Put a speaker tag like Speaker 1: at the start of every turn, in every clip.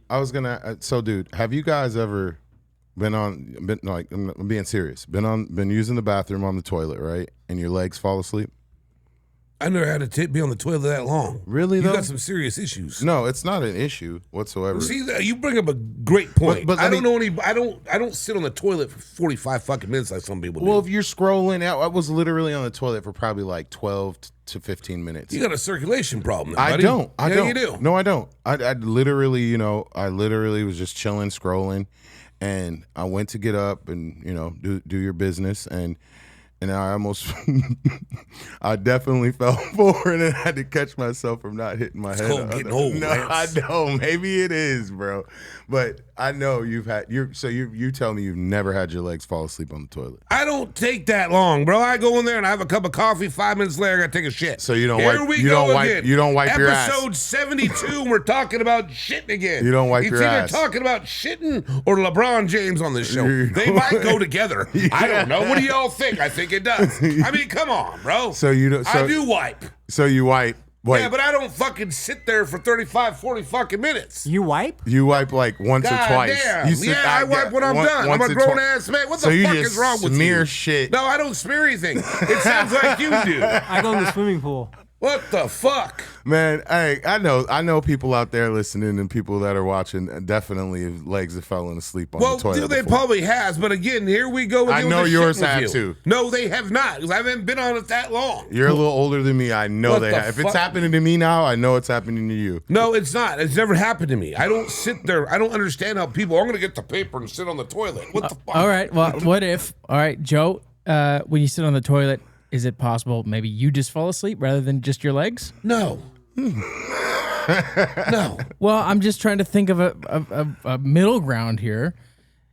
Speaker 1: I was gonna. So, dude, have you guys ever been like? I'm being serious. Been using the bathroom on the toilet, right? And your legs fall asleep.
Speaker 2: I never had to be on the toilet that long.
Speaker 1: Really?
Speaker 2: You
Speaker 1: though?
Speaker 2: got some serious issues.
Speaker 1: No, it's not an issue whatsoever.
Speaker 2: See, you bring up a great point.
Speaker 1: But
Speaker 2: I don't sit on the toilet for 45 fucking minutes like some people do.
Speaker 1: Well, if you're scrolling out, I was literally on the toilet for probably like 12 to 15 minutes.
Speaker 2: You got a circulation problem, then,
Speaker 1: I
Speaker 2: buddy.
Speaker 1: don't.
Speaker 2: Yeah, you do.
Speaker 1: No, I don't. I literally, I literally was just chilling, scrolling, and I went to get up and do your business, and I almost, I definitely fell forward and had to catch myself from not hitting my head.
Speaker 2: It's called getting old.
Speaker 1: No,
Speaker 2: Lance.
Speaker 1: I know. Maybe it is, bro. But I know you tell me you've never had your legs fall asleep on the toilet.
Speaker 2: I don't take that long, bro. I go in there and I have a cup of coffee. 5 minutes later, I gotta take a shit.
Speaker 1: So you don't
Speaker 2: Here
Speaker 1: wipe.
Speaker 2: we
Speaker 1: You
Speaker 2: go
Speaker 1: don't wipe.
Speaker 2: again.
Speaker 1: You don't wipe your ass.
Speaker 2: Episode 72. We're talking about shitting again.
Speaker 1: You don't wipe your ass.
Speaker 2: It's either talking about shitting or LeBron James on this show. They might go together. Yeah. I don't know. What do y'all think? I think it does. I mean, come on, bro.
Speaker 1: So you don't. So,
Speaker 2: I do wipe.
Speaker 1: So you wipe. Wait.
Speaker 2: Yeah, but I don't fucking sit there for 35, 40 fucking minutes.
Speaker 3: You wipe?
Speaker 1: You wipe like once
Speaker 2: God
Speaker 1: or twice.
Speaker 2: Damn.
Speaker 1: You sit,
Speaker 2: I wipe when I'm done. I'm a grown ass man. What the fuck is wrong with you?
Speaker 1: Smear shit.
Speaker 2: No, I don't smear anything. It sounds like you do.
Speaker 3: I go in the swimming pool.
Speaker 2: What the fuck?
Speaker 1: Man, I know people out there listening and people that are watching definitely have legs have fallen asleep on the toilet.
Speaker 2: Well, they
Speaker 1: before.
Speaker 2: probably has, but again, here we go.
Speaker 1: I know yours have too.
Speaker 2: No, they have not, because I haven't been on it that long.
Speaker 1: You're a little older than me. I know they have. If it's happening to me now, I know it's happening to you.
Speaker 2: No, it's not. It's never happened to me. I don't sit there. I don't understand how people. I'm going to get the paper and sit on the toilet. What the fuck?
Speaker 4: All right. Well, what if? All right, Joe. When you sit on the toilet, is it possible maybe you just fall asleep rather than just your legs?
Speaker 2: No. No.
Speaker 4: Well, I'm just trying to think of a middle ground here.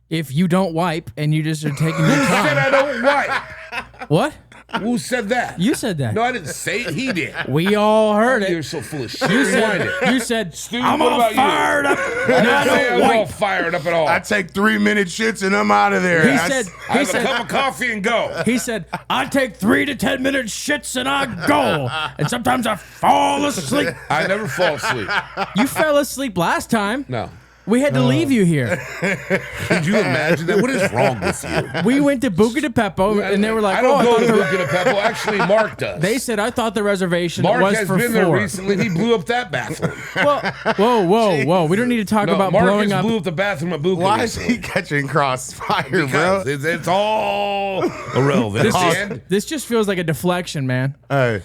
Speaker 4: If you don't wipe and you just are taking your time.
Speaker 2: Who said I don't wipe?
Speaker 4: What?
Speaker 2: Who said that?
Speaker 4: You said that.
Speaker 2: No, I didn't say it. He did.
Speaker 4: We all heard it.
Speaker 2: You're so full of shit.
Speaker 4: You said,
Speaker 2: Stu,
Speaker 4: I'm
Speaker 2: what
Speaker 4: all
Speaker 2: about you?
Speaker 4: fired up.
Speaker 2: I'm all fired up at all.
Speaker 1: I take 3-minute shits and I'm out of there.
Speaker 4: He said,
Speaker 2: I have a cup of coffee and go.
Speaker 4: He said, I take 3 to 10 minute shits and I go. And sometimes I fall asleep.
Speaker 2: I never fall asleep.
Speaker 4: You fell asleep last time.
Speaker 2: No.
Speaker 4: We had to leave you here.
Speaker 2: Could you imagine that? What is wrong with you?
Speaker 4: We went to Buca de Beppo, and they were like,
Speaker 2: I don't go to
Speaker 4: the
Speaker 2: Buca de Beppo. Actually, Mark does.
Speaker 4: They said, I thought the reservation
Speaker 2: Mark
Speaker 4: was
Speaker 2: has
Speaker 4: for
Speaker 2: been
Speaker 4: 4.
Speaker 2: there recently. He blew up that bathroom.
Speaker 4: Whoa. We don't need to talk about
Speaker 2: Mark
Speaker 4: blowing
Speaker 2: has
Speaker 4: up.
Speaker 2: blew up the bathroom at Buca.
Speaker 1: Why is he catching crossfire, bro?
Speaker 2: Because it's all irrelevant.
Speaker 4: This just feels like a deflection, man.
Speaker 1: Hey.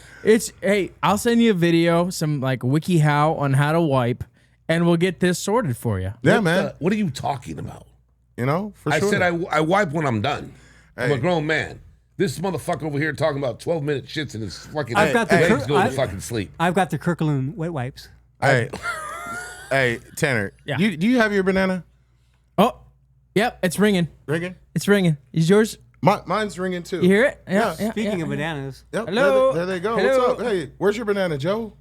Speaker 4: Hey, I'll send you a video, some like WikiHow on how to wipe, and we'll get this sorted for you.
Speaker 1: Yeah, man.
Speaker 2: What are you talking about?
Speaker 1: For
Speaker 2: I
Speaker 1: sure.
Speaker 2: said I wipe when I'm done. I'm
Speaker 1: Hey.
Speaker 2: a grown man. This motherfucker over here talking about 12-minute shits and his fucking
Speaker 3: I've got the
Speaker 2: legs
Speaker 3: cur-
Speaker 2: go to
Speaker 3: I-
Speaker 2: fucking sleep.
Speaker 3: I've got the Kirkland wet wipes.
Speaker 1: Hey, hey, Tanner.
Speaker 4: Yeah.
Speaker 1: Do you have your banana
Speaker 4: Oh, yep, it's ringing.
Speaker 1: ringing?
Speaker 4: It's ringing. Is yours?
Speaker 1: Mine's ringing too.
Speaker 4: You hear it?
Speaker 1: Yeah.
Speaker 3: Speaking of bananas,
Speaker 1: Yep,
Speaker 4: Hello?
Speaker 1: there they go.
Speaker 4: Hello?
Speaker 1: What's up? Hey, where's your banana, Joe?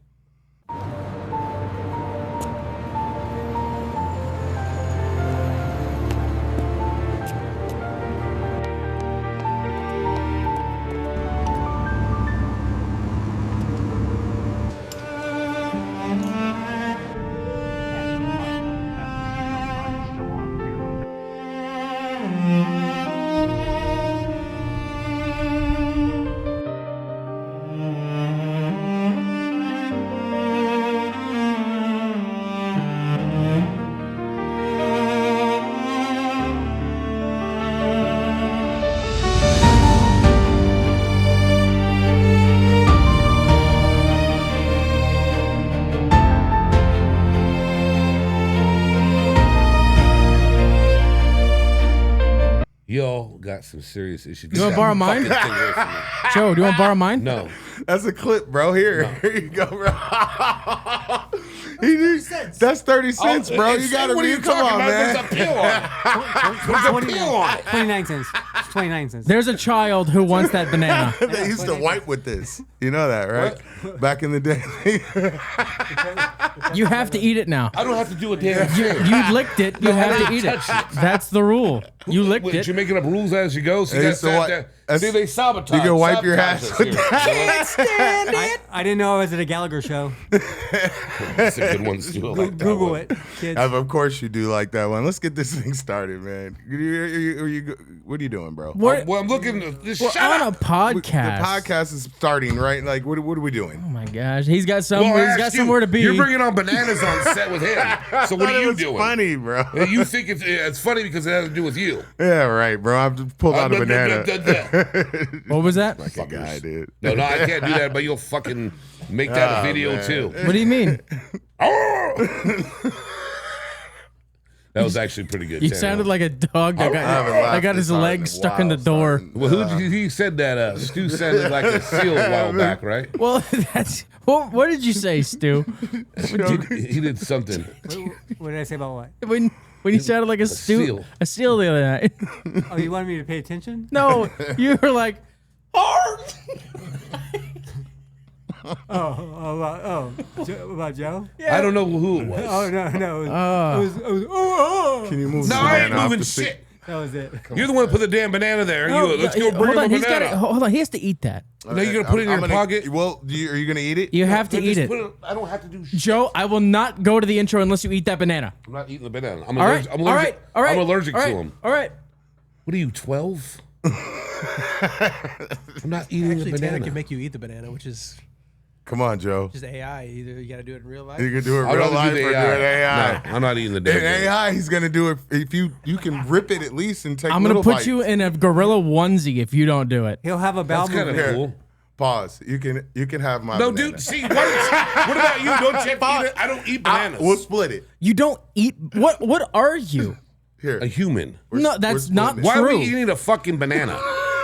Speaker 2: Y'all got some serious issues.
Speaker 4: You want to borrow mine? Joe, do you want to borrow mine?
Speaker 2: No.
Speaker 1: That's a clip, bro. Here you go, bro. That's 30 cents, bro. You gotta
Speaker 2: What are you
Speaker 1: come
Speaker 2: talking
Speaker 1: on,
Speaker 2: about?
Speaker 1: man.
Speaker 2: There's a peel on it. There's a peel on it.
Speaker 3: 29 cents. 29 cents.
Speaker 4: There's a child who wants that banana.
Speaker 1: They used to wipe with this. You know that, right? Back in the day.
Speaker 4: You have to eat it now.
Speaker 2: I don't have to do a damn thing.
Speaker 4: You licked it. You have to eat it. That's the rule. You licked
Speaker 2: Wait,
Speaker 4: it.
Speaker 2: you're making up rules as you go. So you got
Speaker 1: So what-
Speaker 2: that. See, they sabotage.
Speaker 1: You can wipe your
Speaker 2: sabotage
Speaker 1: ass
Speaker 2: us
Speaker 1: with
Speaker 2: here.
Speaker 3: I didn't know I was at a Gallagher show.
Speaker 2: That's a good one, Stu. I like that
Speaker 3: Google
Speaker 2: one.
Speaker 3: it, kids.
Speaker 1: Of course you do like that one. Let's get this thing started, man. What are you doing, bro?
Speaker 4: We're,
Speaker 2: Well, I'm looking. Just
Speaker 4: we're
Speaker 2: shut
Speaker 4: on
Speaker 2: up.
Speaker 4: a podcast.
Speaker 1: The podcast is starting, right? Like, what are we doing?
Speaker 4: Oh my gosh, he's got
Speaker 2: Well,
Speaker 4: somewhere.
Speaker 2: I
Speaker 4: He's got
Speaker 2: asked you,
Speaker 4: somewhere to be.
Speaker 2: You're bringing on bananas on set with him. So what are you doing?
Speaker 1: Funny, bro.
Speaker 2: You think it's funny because it has to do with you.
Speaker 1: Yeah, right, bro. I've just pulled out a banana.
Speaker 4: What was that?
Speaker 1: Like a guy, dude.
Speaker 2: No, I can't do that, but you'll fucking make that a video
Speaker 1: man.
Speaker 2: too.
Speaker 4: What do you mean?
Speaker 2: That was actually pretty good.
Speaker 4: You
Speaker 2: Tanner.
Speaker 4: sounded like a dog that
Speaker 1: I haven't
Speaker 4: got
Speaker 1: laughed
Speaker 4: his
Speaker 1: this hard
Speaker 4: leg
Speaker 1: in a
Speaker 4: stuck in the
Speaker 1: while,
Speaker 4: door.
Speaker 1: son.
Speaker 2: Well, he said that Stu sounded like a seal a while back, right?
Speaker 4: Well, that's what did you say, Stu?
Speaker 2: He did something.
Speaker 3: What did I say about what?
Speaker 4: When you sounded like a
Speaker 2: seal.
Speaker 4: seal the other night.
Speaker 3: Oh, you wanted me to pay attention?
Speaker 4: No, you were like,
Speaker 3: About Joe?
Speaker 2: I don't know who it was.
Speaker 3: Oh no, it was
Speaker 1: Can you move
Speaker 2: No,
Speaker 1: the
Speaker 2: I ain't
Speaker 1: banana off
Speaker 2: moving
Speaker 1: the seat?
Speaker 2: shit.
Speaker 3: that was it.
Speaker 2: You're the one who put the damn banana there. Let's go bring
Speaker 4: hold
Speaker 2: him
Speaker 4: on,
Speaker 2: a
Speaker 4: he's got
Speaker 2: banana.
Speaker 4: hold on, he has to eat that.
Speaker 2: Now you're gonna put it in your pocket.
Speaker 1: Well, are you gonna eat it?
Speaker 4: You have to
Speaker 2: Then
Speaker 4: eat
Speaker 2: just
Speaker 4: it.
Speaker 2: put I don't have to do shit.
Speaker 4: Joe, I will not go to the intro unless you eat that banana.
Speaker 2: I'm not eating the banana. I'm
Speaker 4: All right,
Speaker 2: allergic.
Speaker 4: all right, all right.
Speaker 2: I'm allergic
Speaker 4: all right,
Speaker 2: to them.
Speaker 4: All right.
Speaker 2: What are you, 12? I'm not eating
Speaker 5: Actually,
Speaker 2: the
Speaker 5: Tanner
Speaker 2: banana.
Speaker 5: can make you eat the banana, which is
Speaker 1: Come on, Joe.
Speaker 5: just AI. Either you got to do it in real life.
Speaker 1: You can do it
Speaker 2: I'd
Speaker 1: real
Speaker 2: rather
Speaker 1: life
Speaker 2: do
Speaker 1: or
Speaker 2: the
Speaker 1: do it AI.
Speaker 2: No, I'm not eating the damn
Speaker 1: In
Speaker 2: banana.
Speaker 1: AI, he's gonna do it. If you can rip it at least and take.
Speaker 4: I'm gonna
Speaker 1: little
Speaker 4: put
Speaker 1: bites.
Speaker 4: you in a gorilla onesie if you don't do it.
Speaker 3: He'll have a bowel
Speaker 2: That's kind of
Speaker 3: movement.
Speaker 2: cool.
Speaker 1: Pause. You can have my.
Speaker 2: No,
Speaker 1: banana.
Speaker 2: dude. See, what about you? Don't you eat it? I don't eat bananas.
Speaker 1: We'll split it.
Speaker 4: You don't eat what are you?
Speaker 1: Here.
Speaker 2: A human.
Speaker 4: No, that's
Speaker 1: we're
Speaker 4: not
Speaker 1: splitting it.
Speaker 2: Why are we
Speaker 4: true.
Speaker 2: eating a fucking banana?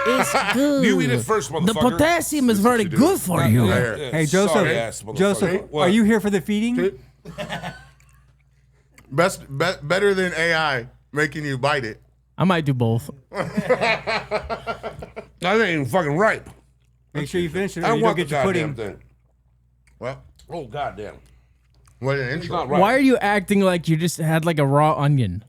Speaker 4: It's good.
Speaker 2: You eat it first,
Speaker 4: The
Speaker 2: motherfucker.
Speaker 4: potassium is very
Speaker 1: you do.
Speaker 4: good for you.
Speaker 1: Here.
Speaker 3: Hey, Joseph.
Speaker 2: Sorry ass motherfucker.
Speaker 3: Joseph,
Speaker 2: What?
Speaker 3: are you here for the feeding?
Speaker 1: Better than AI making you bite it.
Speaker 4: I might do both.
Speaker 2: That ain't even fucking ripe.
Speaker 3: Make sure you finish it
Speaker 2: I
Speaker 3: or
Speaker 2: don't
Speaker 3: you don't
Speaker 2: want the
Speaker 3: get your
Speaker 2: goddamn
Speaker 3: pudding.
Speaker 2: thing.
Speaker 1: Well,
Speaker 2: Oh, goddamn.
Speaker 1: what an
Speaker 2: It's
Speaker 1: intro.
Speaker 2: not right.
Speaker 4: Why are you acting like you just had like a raw onion?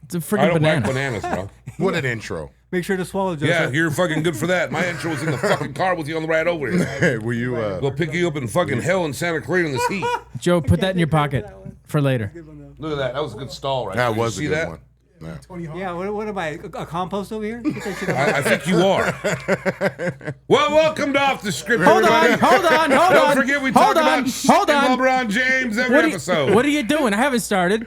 Speaker 4: It's a
Speaker 2: I
Speaker 4: freaking
Speaker 2: don't
Speaker 4: banana.
Speaker 2: like bananas, bro.
Speaker 1: What an intro.
Speaker 3: Make sure to swallow, Joseph.
Speaker 2: Yeah, you're fucking good for that. My intro was in the fucking car with you on the ride over here.
Speaker 1: Hey, will you?
Speaker 2: We'll pick you up in fucking hell in Santa Clarita in this heat.
Speaker 4: Joe, put that in your pocket for later.
Speaker 2: Look at that. That was a good stall right
Speaker 1: That
Speaker 2: there.
Speaker 1: was a
Speaker 2: You see
Speaker 1: good
Speaker 2: that?
Speaker 1: one. Yeah.
Speaker 3: Yeah, what am I, a compost over here? Get that shit out.
Speaker 2: I think you are. Well, welcome to Off the Script.
Speaker 4: Hold
Speaker 2: everybody.
Speaker 4: on, hold on, hold
Speaker 2: Don't
Speaker 4: on.
Speaker 2: forget we
Speaker 4: hold
Speaker 2: talk
Speaker 4: on,
Speaker 2: about shit
Speaker 4: hold
Speaker 2: and
Speaker 4: on.
Speaker 2: LeBron James every episode.
Speaker 4: What are you doing? I haven't started.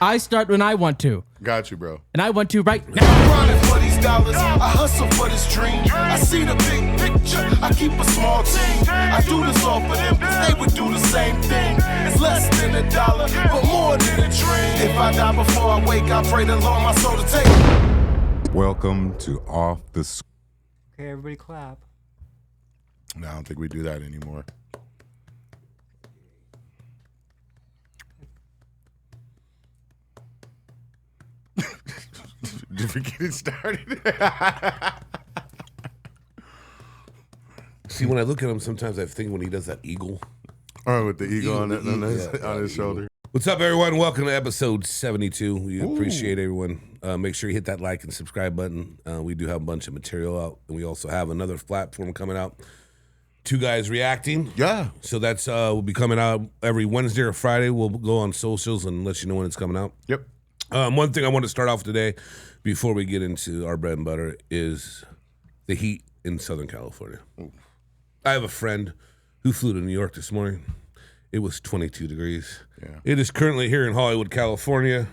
Speaker 4: I start when I want to,
Speaker 1: Got you, bro.
Speaker 4: and I want to right now.
Speaker 6: Grinding for these dollars, I hustle for this dream. I see the big picture, I keep a small team. I do this all for them, cause they would do the same thing. It's less than $1, but more than a dream. If I die before I wake, I pray the Lord my soul to take.
Speaker 7: Welcome to Off the Script.
Speaker 3: Okay, everybody clap.
Speaker 1: No, I don't think we do that anymore. Did we get it started?
Speaker 2: See, when I look at him, sometimes I think when he does that eagle.
Speaker 1: Oh, with the eagle on, it, on his,
Speaker 2: Yeah,
Speaker 1: on his
Speaker 2: eagle.
Speaker 1: shoulder.
Speaker 2: What's up, everyone? Welcome to episode 72. We appreciate everyone. Make sure you hit that like and subscribe button. We do have a bunch of material out, and we also have another platform coming out. Two guys reacting.
Speaker 1: Yeah.
Speaker 2: So that's will be coming out every Wednesday or Friday. We'll go on socials and let you know when it's coming out.
Speaker 1: Yep.
Speaker 2: One thing I want to start off today, before we get into our bread and butter, is the heat in Southern California. I have a friend who flew to New York this morning. It was 22 degrees.
Speaker 1: Yeah.
Speaker 2: It is currently here in Hollywood, California.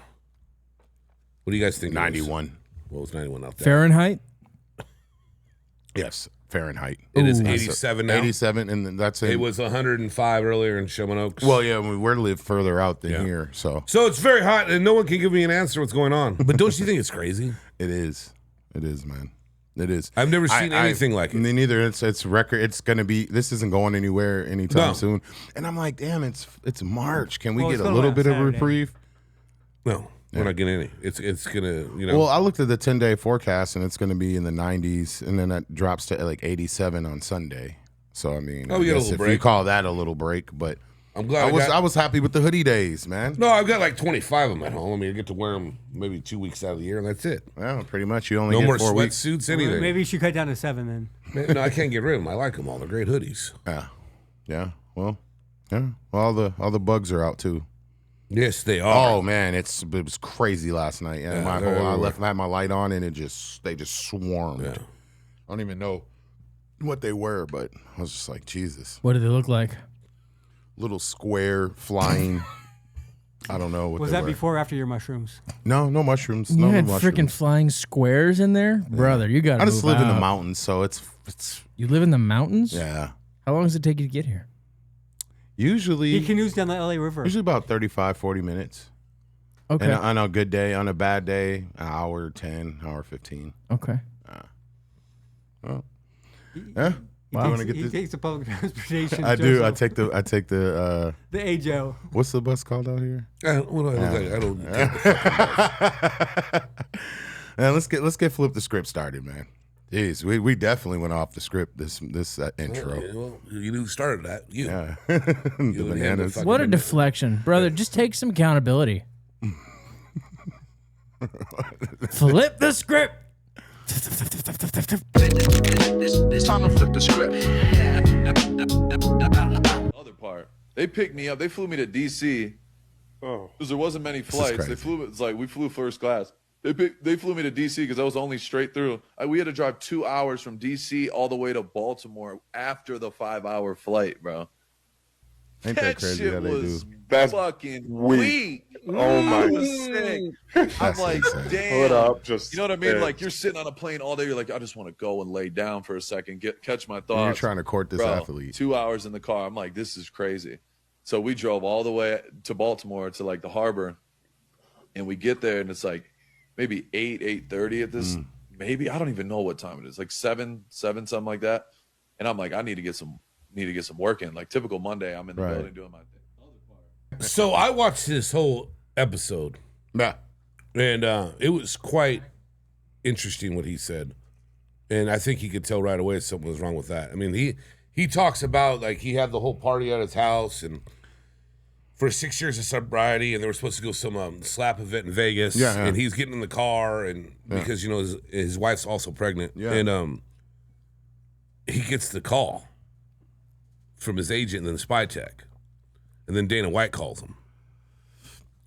Speaker 2: What do you guys think? it is?
Speaker 1: 91.
Speaker 2: Well, it's 91 out there.
Speaker 4: Fahrenheit.
Speaker 1: Yes. Fahrenheit.
Speaker 2: It is
Speaker 4: Ooh.
Speaker 2: 87 now.
Speaker 1: 87, and that's in,
Speaker 2: It was 105 earlier in Sherman Oaks.
Speaker 1: Well, yeah, we're live further out than
Speaker 2: Yeah.
Speaker 1: here, so
Speaker 2: So it's very hot, and no one can give me an answer what's going on. But don't you think it's crazy?
Speaker 1: it is. It is, man. It is.
Speaker 2: I've never seen anything like it.
Speaker 1: Me neither. It's record. It's gonna be. This isn't going anywhere anytime
Speaker 2: No.
Speaker 1: soon. And I'm like, damn, it's March. Can we
Speaker 3: Well,
Speaker 1: get
Speaker 3: it's
Speaker 1: a
Speaker 3: going
Speaker 1: little
Speaker 3: on
Speaker 1: bit of
Speaker 3: Saturday.
Speaker 1: reprieve?
Speaker 2: No. We're not getting any. It's gonna,
Speaker 1: Well, I looked at the 10-day forecast, and it's going to be in the 90s, and then that drops to like 87 on Sunday. So I mean, I
Speaker 2: we get a
Speaker 1: guess
Speaker 2: little
Speaker 1: if
Speaker 2: break.
Speaker 1: you call that a little break, but
Speaker 2: I'm glad
Speaker 1: I was happy with the hoodie days, man.
Speaker 2: No, I've got like 25 of them at home. I mean, I get to wear them maybe 2 weeks out of the year, and that's it.
Speaker 1: Well, pretty much. You only
Speaker 2: No
Speaker 1: get
Speaker 2: more
Speaker 1: 4 weeks.
Speaker 2: sweatsuits, anything.
Speaker 3: Maybe you should cut down to 7 then.
Speaker 2: No, I can't get rid of them. I like them all. They're great hoodies.
Speaker 1: Yeah. Well, all the bugs are out too.
Speaker 2: Yes, they are.
Speaker 1: Oh man, it was crazy last night. And
Speaker 2: Yeah,
Speaker 1: I had my light on, and they just swarmed.
Speaker 2: Yeah.
Speaker 1: I don't even know what they were, but I was just like, Jesus.
Speaker 4: What do they look like?
Speaker 1: Little square flying. I don't know what
Speaker 3: Was
Speaker 1: they
Speaker 3: that
Speaker 1: were.
Speaker 3: before or after your mushrooms?
Speaker 1: No mushrooms.
Speaker 4: You
Speaker 1: No
Speaker 4: had
Speaker 1: mushrooms.
Speaker 4: freaking flying squares in there, brother. You got.
Speaker 1: I just live in the mountains, so it's
Speaker 4: You live in the mountains?
Speaker 1: yeah.
Speaker 4: How long does it take you to get here?
Speaker 1: Usually
Speaker 3: He canoes down the LA River.
Speaker 1: Usually about 35, 40 minutes.
Speaker 4: Okay.
Speaker 1: And on a good day, on a bad day, an hour 10, hour 15.
Speaker 4: Okay.
Speaker 1: Well, yeah. You
Speaker 4: Wow.
Speaker 1: want to get
Speaker 3: He
Speaker 1: this?
Speaker 3: takes the public transportation.
Speaker 1: I do. I
Speaker 3: Joseph.
Speaker 1: take the
Speaker 3: the AJO.
Speaker 1: what's the bus called out here?
Speaker 2: What do I look like? I don't.
Speaker 1: Man, let's get Flip the Script started, man. Jeez, we definitely went off the script this intro.
Speaker 2: Well, you who started that. You.
Speaker 1: Yeah.
Speaker 2: You
Speaker 1: The
Speaker 2: and him,
Speaker 1: bananas.
Speaker 2: the
Speaker 4: What a
Speaker 2: fucking-
Speaker 4: deflection, brother. Just take some accountability. Flip the script.
Speaker 6: It's time to flip the script.
Speaker 8: Other part. They picked me up. They flew me to DC because there wasn't many
Speaker 1: is
Speaker 8: flights.
Speaker 1: crazy.
Speaker 8: They flew. It's like we flew first class. They flew me to DC because I was only straight through. We had to drive 2 hours from DC all the way to Baltimore after the 5-hour flight, bro.
Speaker 1: Ain't that crazy
Speaker 8: shit
Speaker 1: how they
Speaker 8: was
Speaker 1: do?
Speaker 9: That's
Speaker 8: fucking
Speaker 9: weak.
Speaker 8: weak.
Speaker 9: Oh my.
Speaker 8: I was sick. I'm
Speaker 1: That's
Speaker 8: like,
Speaker 1: insane.
Speaker 8: damn.
Speaker 9: Hold up, just
Speaker 8: You know what I mean?
Speaker 9: there.
Speaker 8: Like you're sitting on a plane all day. You're like, I just want to go and lay down for a second, catch my thoughts.
Speaker 1: You're trying to court this
Speaker 8: Bro,
Speaker 1: athlete.
Speaker 8: 2 hours in the car. I'm like, this is crazy. So we drove all the way to Baltimore to like the harbor, and we get there, and it's like maybe 8:30 at this. Maybe I don't even know what time it is. Like 7, something like that. And I'm like, I need to get some work in. Like typical Monday, I'm in the
Speaker 1: Right.
Speaker 8: building doing my thing.
Speaker 2: So I watched this whole episode,
Speaker 1: Yeah.
Speaker 2: and it was quite interesting what he said. And I think he could tell right away something was wrong with that. I mean, he talks about like he had the whole party at his house and for 6 years of sobriety, and they were supposed to go some slap event in Vegas.
Speaker 1: Yeah, yeah.
Speaker 2: And he's getting in the car, and because his wife's also pregnant,
Speaker 1: Yeah.
Speaker 2: and he gets the call from his agent and then Spy Tech, and then Dana White calls him.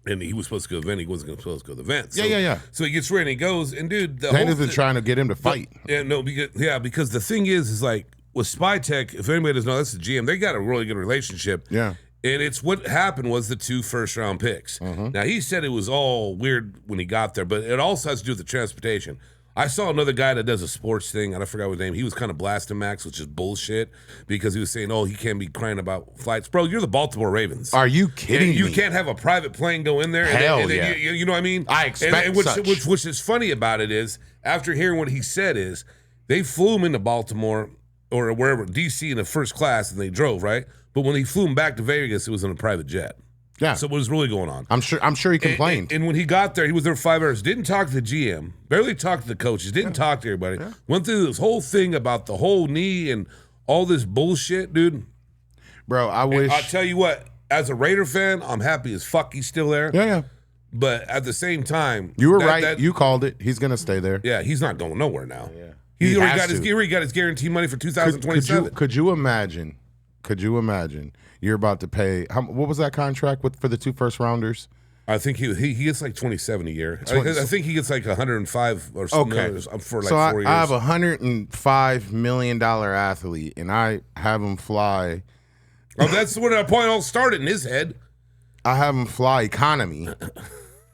Speaker 2: And he was supposed to go to the event. He wasn't supposed to go to the event. So,
Speaker 1: Yeah.
Speaker 2: So he gets ready and he goes, and dude, the
Speaker 1: Dana's
Speaker 2: whole
Speaker 1: been trying to get him to fight.
Speaker 2: Yeah, no, because the thing is like with Spy Tech, if anybody doesn't know, that's the GM. They got a really good relationship.
Speaker 1: Yeah.
Speaker 2: And it's what happened was the 2 first-round picks. Now, he said it was all weird when he got there, but it also has to do with the transportation. I saw another guy that does a sports thing, and I forgot his name. He was kind of blasting Max, which is bullshit, because he was saying, he can't be crying about flights. Bro, you're the Baltimore Ravens.
Speaker 1: Are you kidding
Speaker 2: And you
Speaker 1: me?
Speaker 2: can't have a private plane go in there.
Speaker 1: Hell
Speaker 2: and then
Speaker 1: yeah.
Speaker 2: You know what I mean?
Speaker 1: I expect
Speaker 2: and which,
Speaker 1: such.
Speaker 2: which is funny about it is, after hearing what he said is, they flew him into Baltimore or wherever, D.C. in the first class, and they drove, right? But when he flew him back to Vegas, it was in a private jet.
Speaker 1: Yeah.
Speaker 2: So what was really going on?
Speaker 1: I'm sure he complained.
Speaker 2: And when he got there, he was there 5 hours. Didn't talk to the GM. Barely talked to the coaches. Didn't talk to everybody. Went through this whole thing about the whole knee and all this bullshit, dude.
Speaker 1: Bro, I wish.
Speaker 2: I'll tell you what. As a Raider fan, I'm happy as fuck he's still there.
Speaker 1: Yeah.
Speaker 2: But at the same time,
Speaker 1: You were right. You called it. He's going to stay there.
Speaker 2: yeah, he's not going nowhere now.
Speaker 1: Yeah.
Speaker 2: He
Speaker 1: He
Speaker 2: already
Speaker 1: has
Speaker 2: got his guarantee money for
Speaker 1: Could
Speaker 2: 2027.
Speaker 1: you imagine? Could you imagine? You're about to pay. What was that contract for the 2 first rounders?
Speaker 2: I think he gets like 27 a year. I think he gets like 105 or something for like
Speaker 1: So
Speaker 2: 4 years.
Speaker 1: I have a $105 million athlete, and I have him fly.
Speaker 2: That's where that point all started in his head.
Speaker 1: I have him fly economy.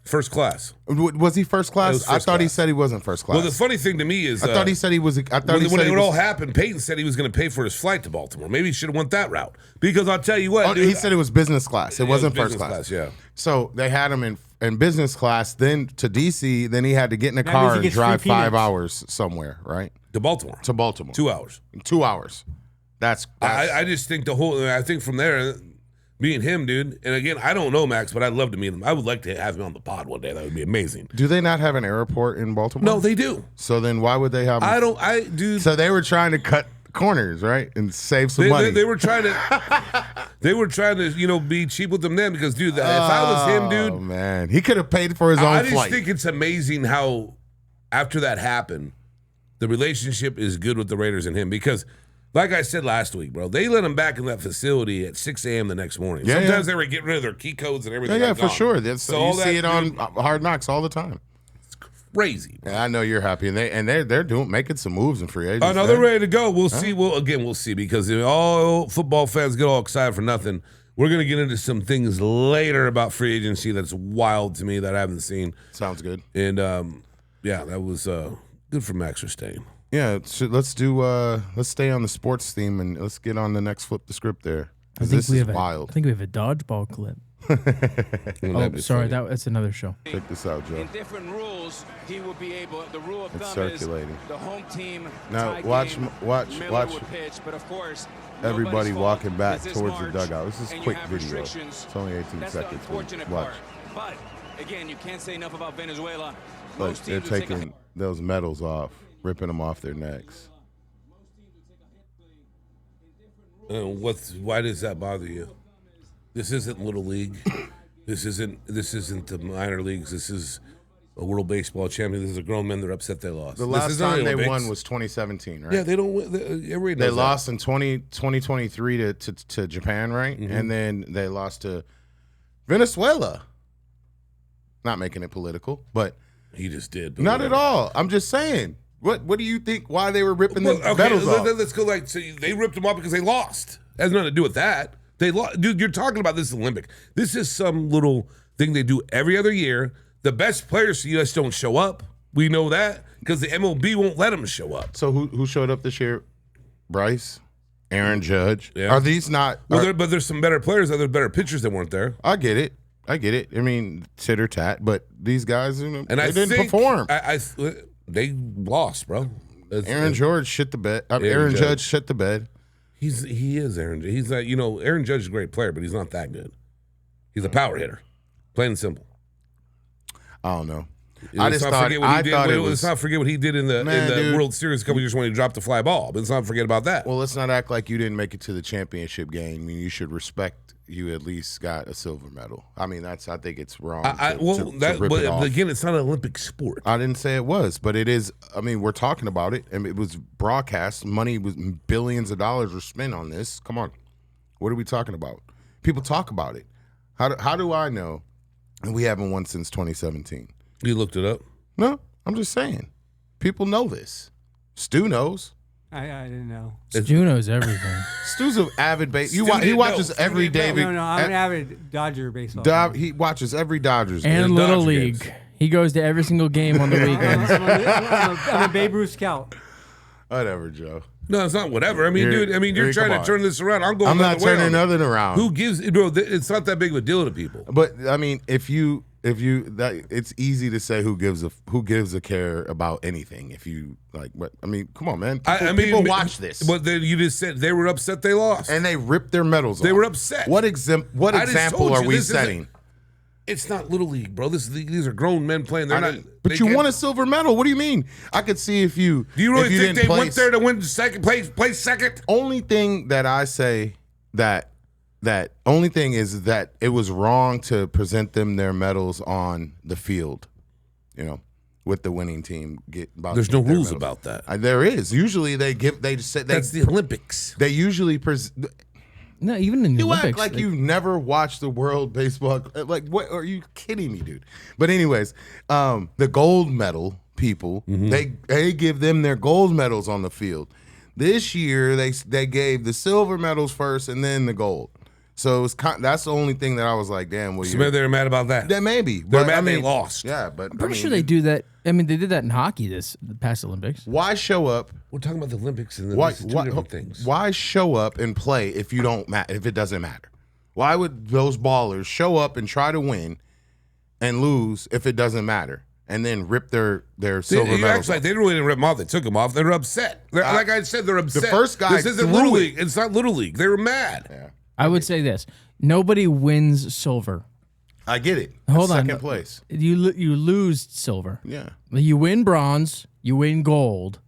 Speaker 2: First class.
Speaker 1: Was he first class?
Speaker 2: was
Speaker 1: I
Speaker 2: first
Speaker 1: thought he
Speaker 2: class.
Speaker 1: said he wasn't first class.
Speaker 2: Well, the funny thing to me is,
Speaker 1: I thought he said he was. I thought
Speaker 2: when,
Speaker 1: he
Speaker 2: when
Speaker 1: said
Speaker 2: it
Speaker 1: he
Speaker 2: all
Speaker 1: was.
Speaker 2: happened, Peyton said he was going to pay for his flight to Baltimore. Maybe he should have went that route. Because I'll tell you what,
Speaker 1: Oh,
Speaker 2: dude,
Speaker 1: he said it was business class. It wasn't
Speaker 2: business
Speaker 1: first class.
Speaker 2: Yeah.
Speaker 1: So they had him in business class, then to DC, then he had to get in a
Speaker 3: That
Speaker 1: car
Speaker 3: means he
Speaker 1: and
Speaker 3: gets
Speaker 1: drive
Speaker 3: free
Speaker 1: 5
Speaker 3: peanuts.
Speaker 1: hours somewhere, right?
Speaker 2: To Baltimore.
Speaker 1: To Baltimore.
Speaker 2: 2 hours.
Speaker 1: 2 hours. That's
Speaker 2: I just think I think from there, meeting him, dude. And again, I don't know Max, but I'd love to meet him. I would like to have him on the pod one day. That would be amazing.
Speaker 1: Do they not have an airport in Baltimore?
Speaker 2: No, they do.
Speaker 1: So then why would they have?
Speaker 2: Dude.
Speaker 1: So they were trying to cut corners, right, and save some money.
Speaker 2: They were trying to, be cheap with them then because, dude, if I was him, dude,
Speaker 1: oh man, he could have paid for his own
Speaker 2: I just
Speaker 1: flight.
Speaker 2: think it's amazing how after that happened, the relationship is good with the Raiders and him because, like I said last week, bro, they let him back in that facility at 6 a.m. the next morning.
Speaker 1: Yeah,
Speaker 2: Sometimes they were getting rid of their key codes and everything.
Speaker 1: Yeah,
Speaker 2: like
Speaker 1: for
Speaker 2: gone.
Speaker 1: sure. That's,
Speaker 2: So
Speaker 1: you
Speaker 2: all
Speaker 1: see
Speaker 2: that,
Speaker 1: it on
Speaker 2: dude,
Speaker 1: Hard Knocks all the time.
Speaker 2: crazy.
Speaker 1: Yeah, I know you're happy, and they're making some moves in free agency.
Speaker 2: Oh, no, they're ready to go. We'll see. We'll see because all football fans get all excited for nothing. We're going to get into some things later about free agency that's wild to me that I haven't seen.
Speaker 1: Sounds good.
Speaker 2: And, that was good for Max for staying.
Speaker 1: Yeah, so let's stay on the sports theme and let's get on the next flip the script there.
Speaker 4: I think
Speaker 1: This
Speaker 4: we
Speaker 1: is
Speaker 4: have
Speaker 1: wild.
Speaker 4: I think we have a dodgeball clip.
Speaker 2: That'd be
Speaker 4: Sorry,
Speaker 2: funny.
Speaker 4: that's another show.
Speaker 1: Check this out, Joe.
Speaker 9: In different rules, he will be able. The rule of
Speaker 1: It's
Speaker 9: thumb
Speaker 1: circulating.
Speaker 9: is the home team.
Speaker 1: Now,
Speaker 9: tie
Speaker 1: watch
Speaker 9: game, Miller
Speaker 1: watch
Speaker 9: would pitch, but of course,
Speaker 1: everybody
Speaker 9: nobody's
Speaker 1: walking
Speaker 9: fault
Speaker 1: back
Speaker 9: is this
Speaker 1: towards the
Speaker 9: March,
Speaker 1: dugout. This is
Speaker 9: and you
Speaker 1: quick
Speaker 9: have
Speaker 1: video.
Speaker 9: restrictions.
Speaker 1: It's only 18
Speaker 9: That's
Speaker 1: seconds.
Speaker 9: the unfortunate
Speaker 1: Watch.
Speaker 9: part. But again, you can't say enough about Venezuela.
Speaker 1: Look,
Speaker 9: Most
Speaker 1: they're
Speaker 9: teams would take a
Speaker 1: taking those medals off, ripping them off their necks.
Speaker 2: Why does that bother you? This isn't Little League. This isn't the minor leagues. This is a World Baseball Champion. This is a grown men. They're upset they lost.
Speaker 1: The
Speaker 2: This
Speaker 1: last
Speaker 2: isn't
Speaker 1: time they
Speaker 2: Olympics.
Speaker 1: won was 2017, right?
Speaker 2: Yeah, they don't win. Everybody
Speaker 1: They
Speaker 2: knows
Speaker 1: lost in 2023 to Japan, right?
Speaker 2: Mm-hmm.
Speaker 1: And then they lost to Venezuela. Not making it political, but
Speaker 2: that. He just did. but
Speaker 1: not at
Speaker 2: whatever.
Speaker 1: all. I'm just saying. What do you think? Why they were ripping
Speaker 2: Well,
Speaker 1: the
Speaker 2: okay,
Speaker 1: medals off?
Speaker 2: let's go. So they ripped them off because they lost. It has nothing to do with that. They lost, dude. You're talking about this Olympic. This is some little thing they do every other year. The best players for US don't show up. We know that because the MLB won't let them show up.
Speaker 1: So who showed up this year? Bryce, Aaron Judge.
Speaker 2: Yeah.
Speaker 1: Are these not?
Speaker 2: Well, but there's some better players. Other better pitchers that weren't there.
Speaker 1: I get it. I mean, tit or tat, but these guys,
Speaker 2: And
Speaker 1: they
Speaker 2: I
Speaker 1: didn't
Speaker 2: think
Speaker 1: perform.
Speaker 2: They lost, bro.
Speaker 1: Aaron George shit the bed. Aaron Judge shit the bed.
Speaker 2: He is Aaron. He's like, Aaron Judge is a great player, but he's not that good. He's a power hitter, plain and simple.
Speaker 1: I don't know.
Speaker 2: Let's not forget what he did.
Speaker 1: it
Speaker 2: Let's
Speaker 1: was.
Speaker 2: not forget what he did in the
Speaker 1: dude.
Speaker 2: World Series a couple years when he dropped the fly ball. But let's not forget about that.
Speaker 1: Well, let's not act like you didn't make it to the championship game. I mean, you should respect you at least got a silver medal. I mean, I think it's wrong. to rip it off.
Speaker 2: Again, it's not an Olympic sport.
Speaker 1: I didn't say it was, but it is. I mean, we're talking about it, and it was broadcast. Money was billions of dollars were spent on this. Come on, what are we talking about? People talk about it. How do I know? And we haven't won since 2017.
Speaker 2: You looked it up.
Speaker 1: No, I'm just saying. People know this. Stu knows.
Speaker 3: I didn't know.
Speaker 4: Stu knows everything.
Speaker 1: Stu's an avid base. He
Speaker 2: didn't
Speaker 1: watches
Speaker 2: know. Stu
Speaker 1: every
Speaker 2: didn't know.
Speaker 1: David.
Speaker 3: No, I'm an avid Dodger baseball. fan.
Speaker 1: He watches every Dodgers game.
Speaker 4: And
Speaker 2: Dodger
Speaker 4: Little
Speaker 2: games.
Speaker 4: League. He goes to every single game on the weekends.
Speaker 3: I'm a Babe Ruth scout.
Speaker 1: Whatever, Joe.
Speaker 2: No, it's not whatever. I mean,
Speaker 1: You're-
Speaker 2: dude. I mean, you're trying
Speaker 1: come
Speaker 2: to
Speaker 1: on.
Speaker 2: turn this around. I'm going.
Speaker 1: I'm
Speaker 2: the
Speaker 1: not
Speaker 2: other way
Speaker 1: turning
Speaker 2: on it.
Speaker 1: nothing around.
Speaker 2: Who gives, bro? It's not that big of a deal to people.
Speaker 1: But I mean, if you that it's easy to say who gives a care about anything. If you like, but I mean, come on, man. People watch this,
Speaker 2: But then you just said they were upset they lost.
Speaker 1: and they rip their medals.
Speaker 2: They
Speaker 1: off.
Speaker 2: were upset.
Speaker 1: What
Speaker 2: I just
Speaker 1: example
Speaker 2: told
Speaker 1: are
Speaker 2: you,
Speaker 1: we
Speaker 2: this isn't-
Speaker 1: setting?
Speaker 2: It's not Little League, bro. These are grown men playing. They're not.
Speaker 1: But
Speaker 2: they
Speaker 1: you
Speaker 2: can't-
Speaker 1: won a silver medal. What do you mean? I could see if you.
Speaker 2: Do you really
Speaker 1: if you
Speaker 2: think
Speaker 1: didn't
Speaker 2: they went
Speaker 1: place-
Speaker 2: there to win second place? Place second?
Speaker 1: Only thing that I say that only thing is that it was wrong to present them their medals on the field, with the winning team.
Speaker 2: There's no rules about that.
Speaker 1: There is. Usually they just say
Speaker 2: That's the Olympics.
Speaker 1: they usually
Speaker 4: No, even in the
Speaker 1: you
Speaker 4: Olympics.
Speaker 1: act like you've never watched the World Baseball. Like, what are you kidding me, dude? But anyways, the gold medal people, they give them their gold medals on the field. This year they gave the silver medals first and then the gold. So it's that's the only thing that I was like, damn. Well,
Speaker 2: So maybe they're mad about that.
Speaker 1: that maybe.
Speaker 2: They're
Speaker 1: But,
Speaker 2: mad
Speaker 1: I mean,
Speaker 2: they lost.
Speaker 1: Yeah, but
Speaker 4: I'm pretty sure they do that. I mean, they did that in hockey the past Olympics.
Speaker 1: Why show up?
Speaker 2: We're talking about the Olympics and
Speaker 1: Why,
Speaker 2: these two different things.
Speaker 1: why show up and play if you don't if it doesn't matter? Why would those ballers show up and try to win and lose if it doesn't matter, and then rip their silver
Speaker 2: You
Speaker 1: medals?
Speaker 2: act like they really didn't rip them off. They took them off. They were upset. Like I said, they're upset.
Speaker 1: first guy
Speaker 2: This isn't
Speaker 1: threw
Speaker 2: Little
Speaker 1: it.
Speaker 2: League. It's not Little League. They were mad.
Speaker 1: Yeah.
Speaker 4: I would say this. Nobody wins silver.
Speaker 1: I get it.
Speaker 4: Hold on.
Speaker 1: Second place.
Speaker 4: You lose silver.
Speaker 1: Yeah.
Speaker 4: You win bronze. You win gold.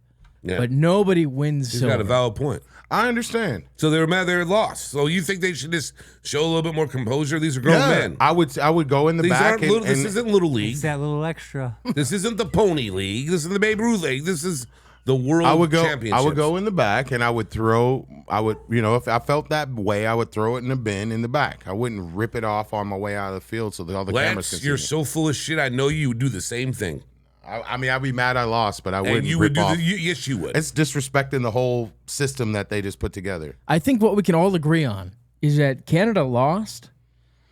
Speaker 2: Yeah.
Speaker 4: But nobody wins
Speaker 2: He's
Speaker 4: silver.
Speaker 2: got a valid point.
Speaker 1: I understand.
Speaker 2: So they were mad they lost. So you think they should just show a little bit more composure? These are grown men.
Speaker 1: I would go in the
Speaker 2: These
Speaker 1: back.
Speaker 2: aren't little, this isn't Little League.
Speaker 3: It's that little extra.
Speaker 2: This isn't the Pony League. This is the Babe Ruth League. This is the World Championship.
Speaker 1: I would go in the back, and I would throw. If I felt that way, I would throw it in the bin in the back. I wouldn't rip it off on my way out of the field so that all the cameras can see
Speaker 2: You're
Speaker 1: me.
Speaker 2: so full of shit. I know you would do the same thing.
Speaker 1: I mean, I'd be mad I lost, but I wouldn't
Speaker 2: And you
Speaker 1: rip
Speaker 2: would do
Speaker 1: off.
Speaker 2: yes, you would.
Speaker 1: It's disrespecting the whole system that they just put together.
Speaker 4: I think what we can all agree on is that Canada lost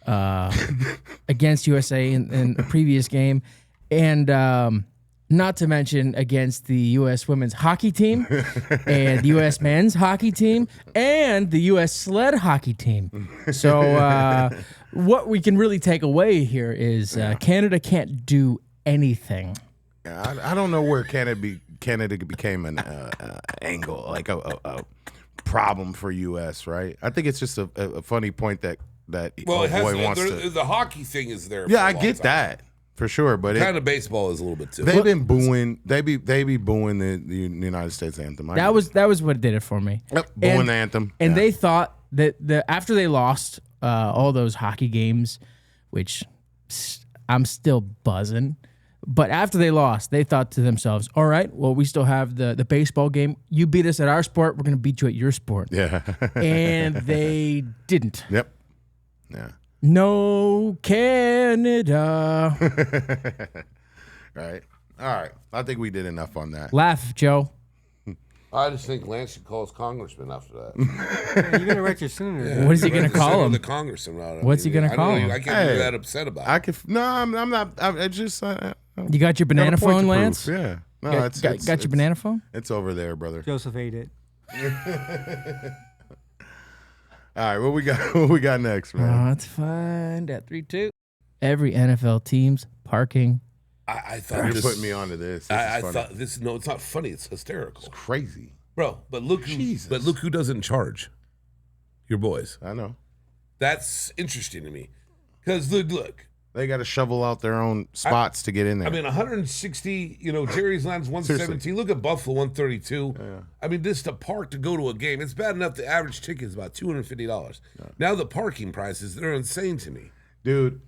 Speaker 4: against USA in a previous game, and not to mention against the U.S. women's hockey team and the U.S. men's hockey team and the U.S. sled hockey team. So what we can really take away here is Canada can't do anything.
Speaker 1: I don't know where Canada became an angle, like a problem for U.S., right? I think it's just a funny point that
Speaker 2: well, it has,
Speaker 1: wants to.
Speaker 2: the hockey thing is there.
Speaker 1: Yeah, I get that for sure, but
Speaker 2: Kind of baseball is a little bit too.
Speaker 1: they've been booing. They be booing the United States anthem.
Speaker 4: That was what did it for me.
Speaker 1: Yep, booing the anthem,
Speaker 4: and
Speaker 1: yeah.
Speaker 4: they thought that after they lost all those hockey games, which I'm still buzzing. But after they lost, they thought to themselves, all right, well, we still have the baseball game. You beat us at our sport, we're going to beat you at your sport.
Speaker 1: Yeah.
Speaker 4: And they didn't.
Speaker 1: Yep. Yeah.
Speaker 4: No Canada.
Speaker 1: Right. All right. I think we did enough on that.
Speaker 4: Laugh, Joe.
Speaker 2: I just think Lance should call his congressman after that.
Speaker 3: You're gonna write your senator.
Speaker 4: What is he going to call him?
Speaker 2: The congressman.
Speaker 4: What's he gonna call him?
Speaker 2: I can't be that upset about it.
Speaker 1: I'm not. I just.
Speaker 4: You got your banana
Speaker 1: got a point
Speaker 4: phone,
Speaker 1: to prove.
Speaker 4: Lance?
Speaker 1: Yeah. No,
Speaker 4: Got your banana phone?
Speaker 1: It's over there, brother.
Speaker 3: Joseph ate it.
Speaker 1: All right. What we got? What we got next, man?
Speaker 4: Let's find at 3-2. Every NFL team's parking.
Speaker 2: I thought
Speaker 1: You're
Speaker 2: this,
Speaker 1: putting me onto this.
Speaker 2: I
Speaker 1: This is funny.
Speaker 2: thought this. No, it's not funny. It's hysterical,
Speaker 1: It's crazy.
Speaker 2: bro. But look who.
Speaker 1: Jesus.
Speaker 2: But look who doesn't charge. Your boys.
Speaker 1: I know.
Speaker 2: That's interesting to me, because look.
Speaker 1: They got to shovel out their own spots to get in there.
Speaker 2: I mean, 160. Jerry's Land's 117.
Speaker 1: Seriously.
Speaker 2: Look at Buffalo, 132.
Speaker 1: Yeah.
Speaker 2: I mean, this to park to go to a game. It's bad enough the average ticket is about $250. Now the parking prices—they're insane to me.
Speaker 1: Dude,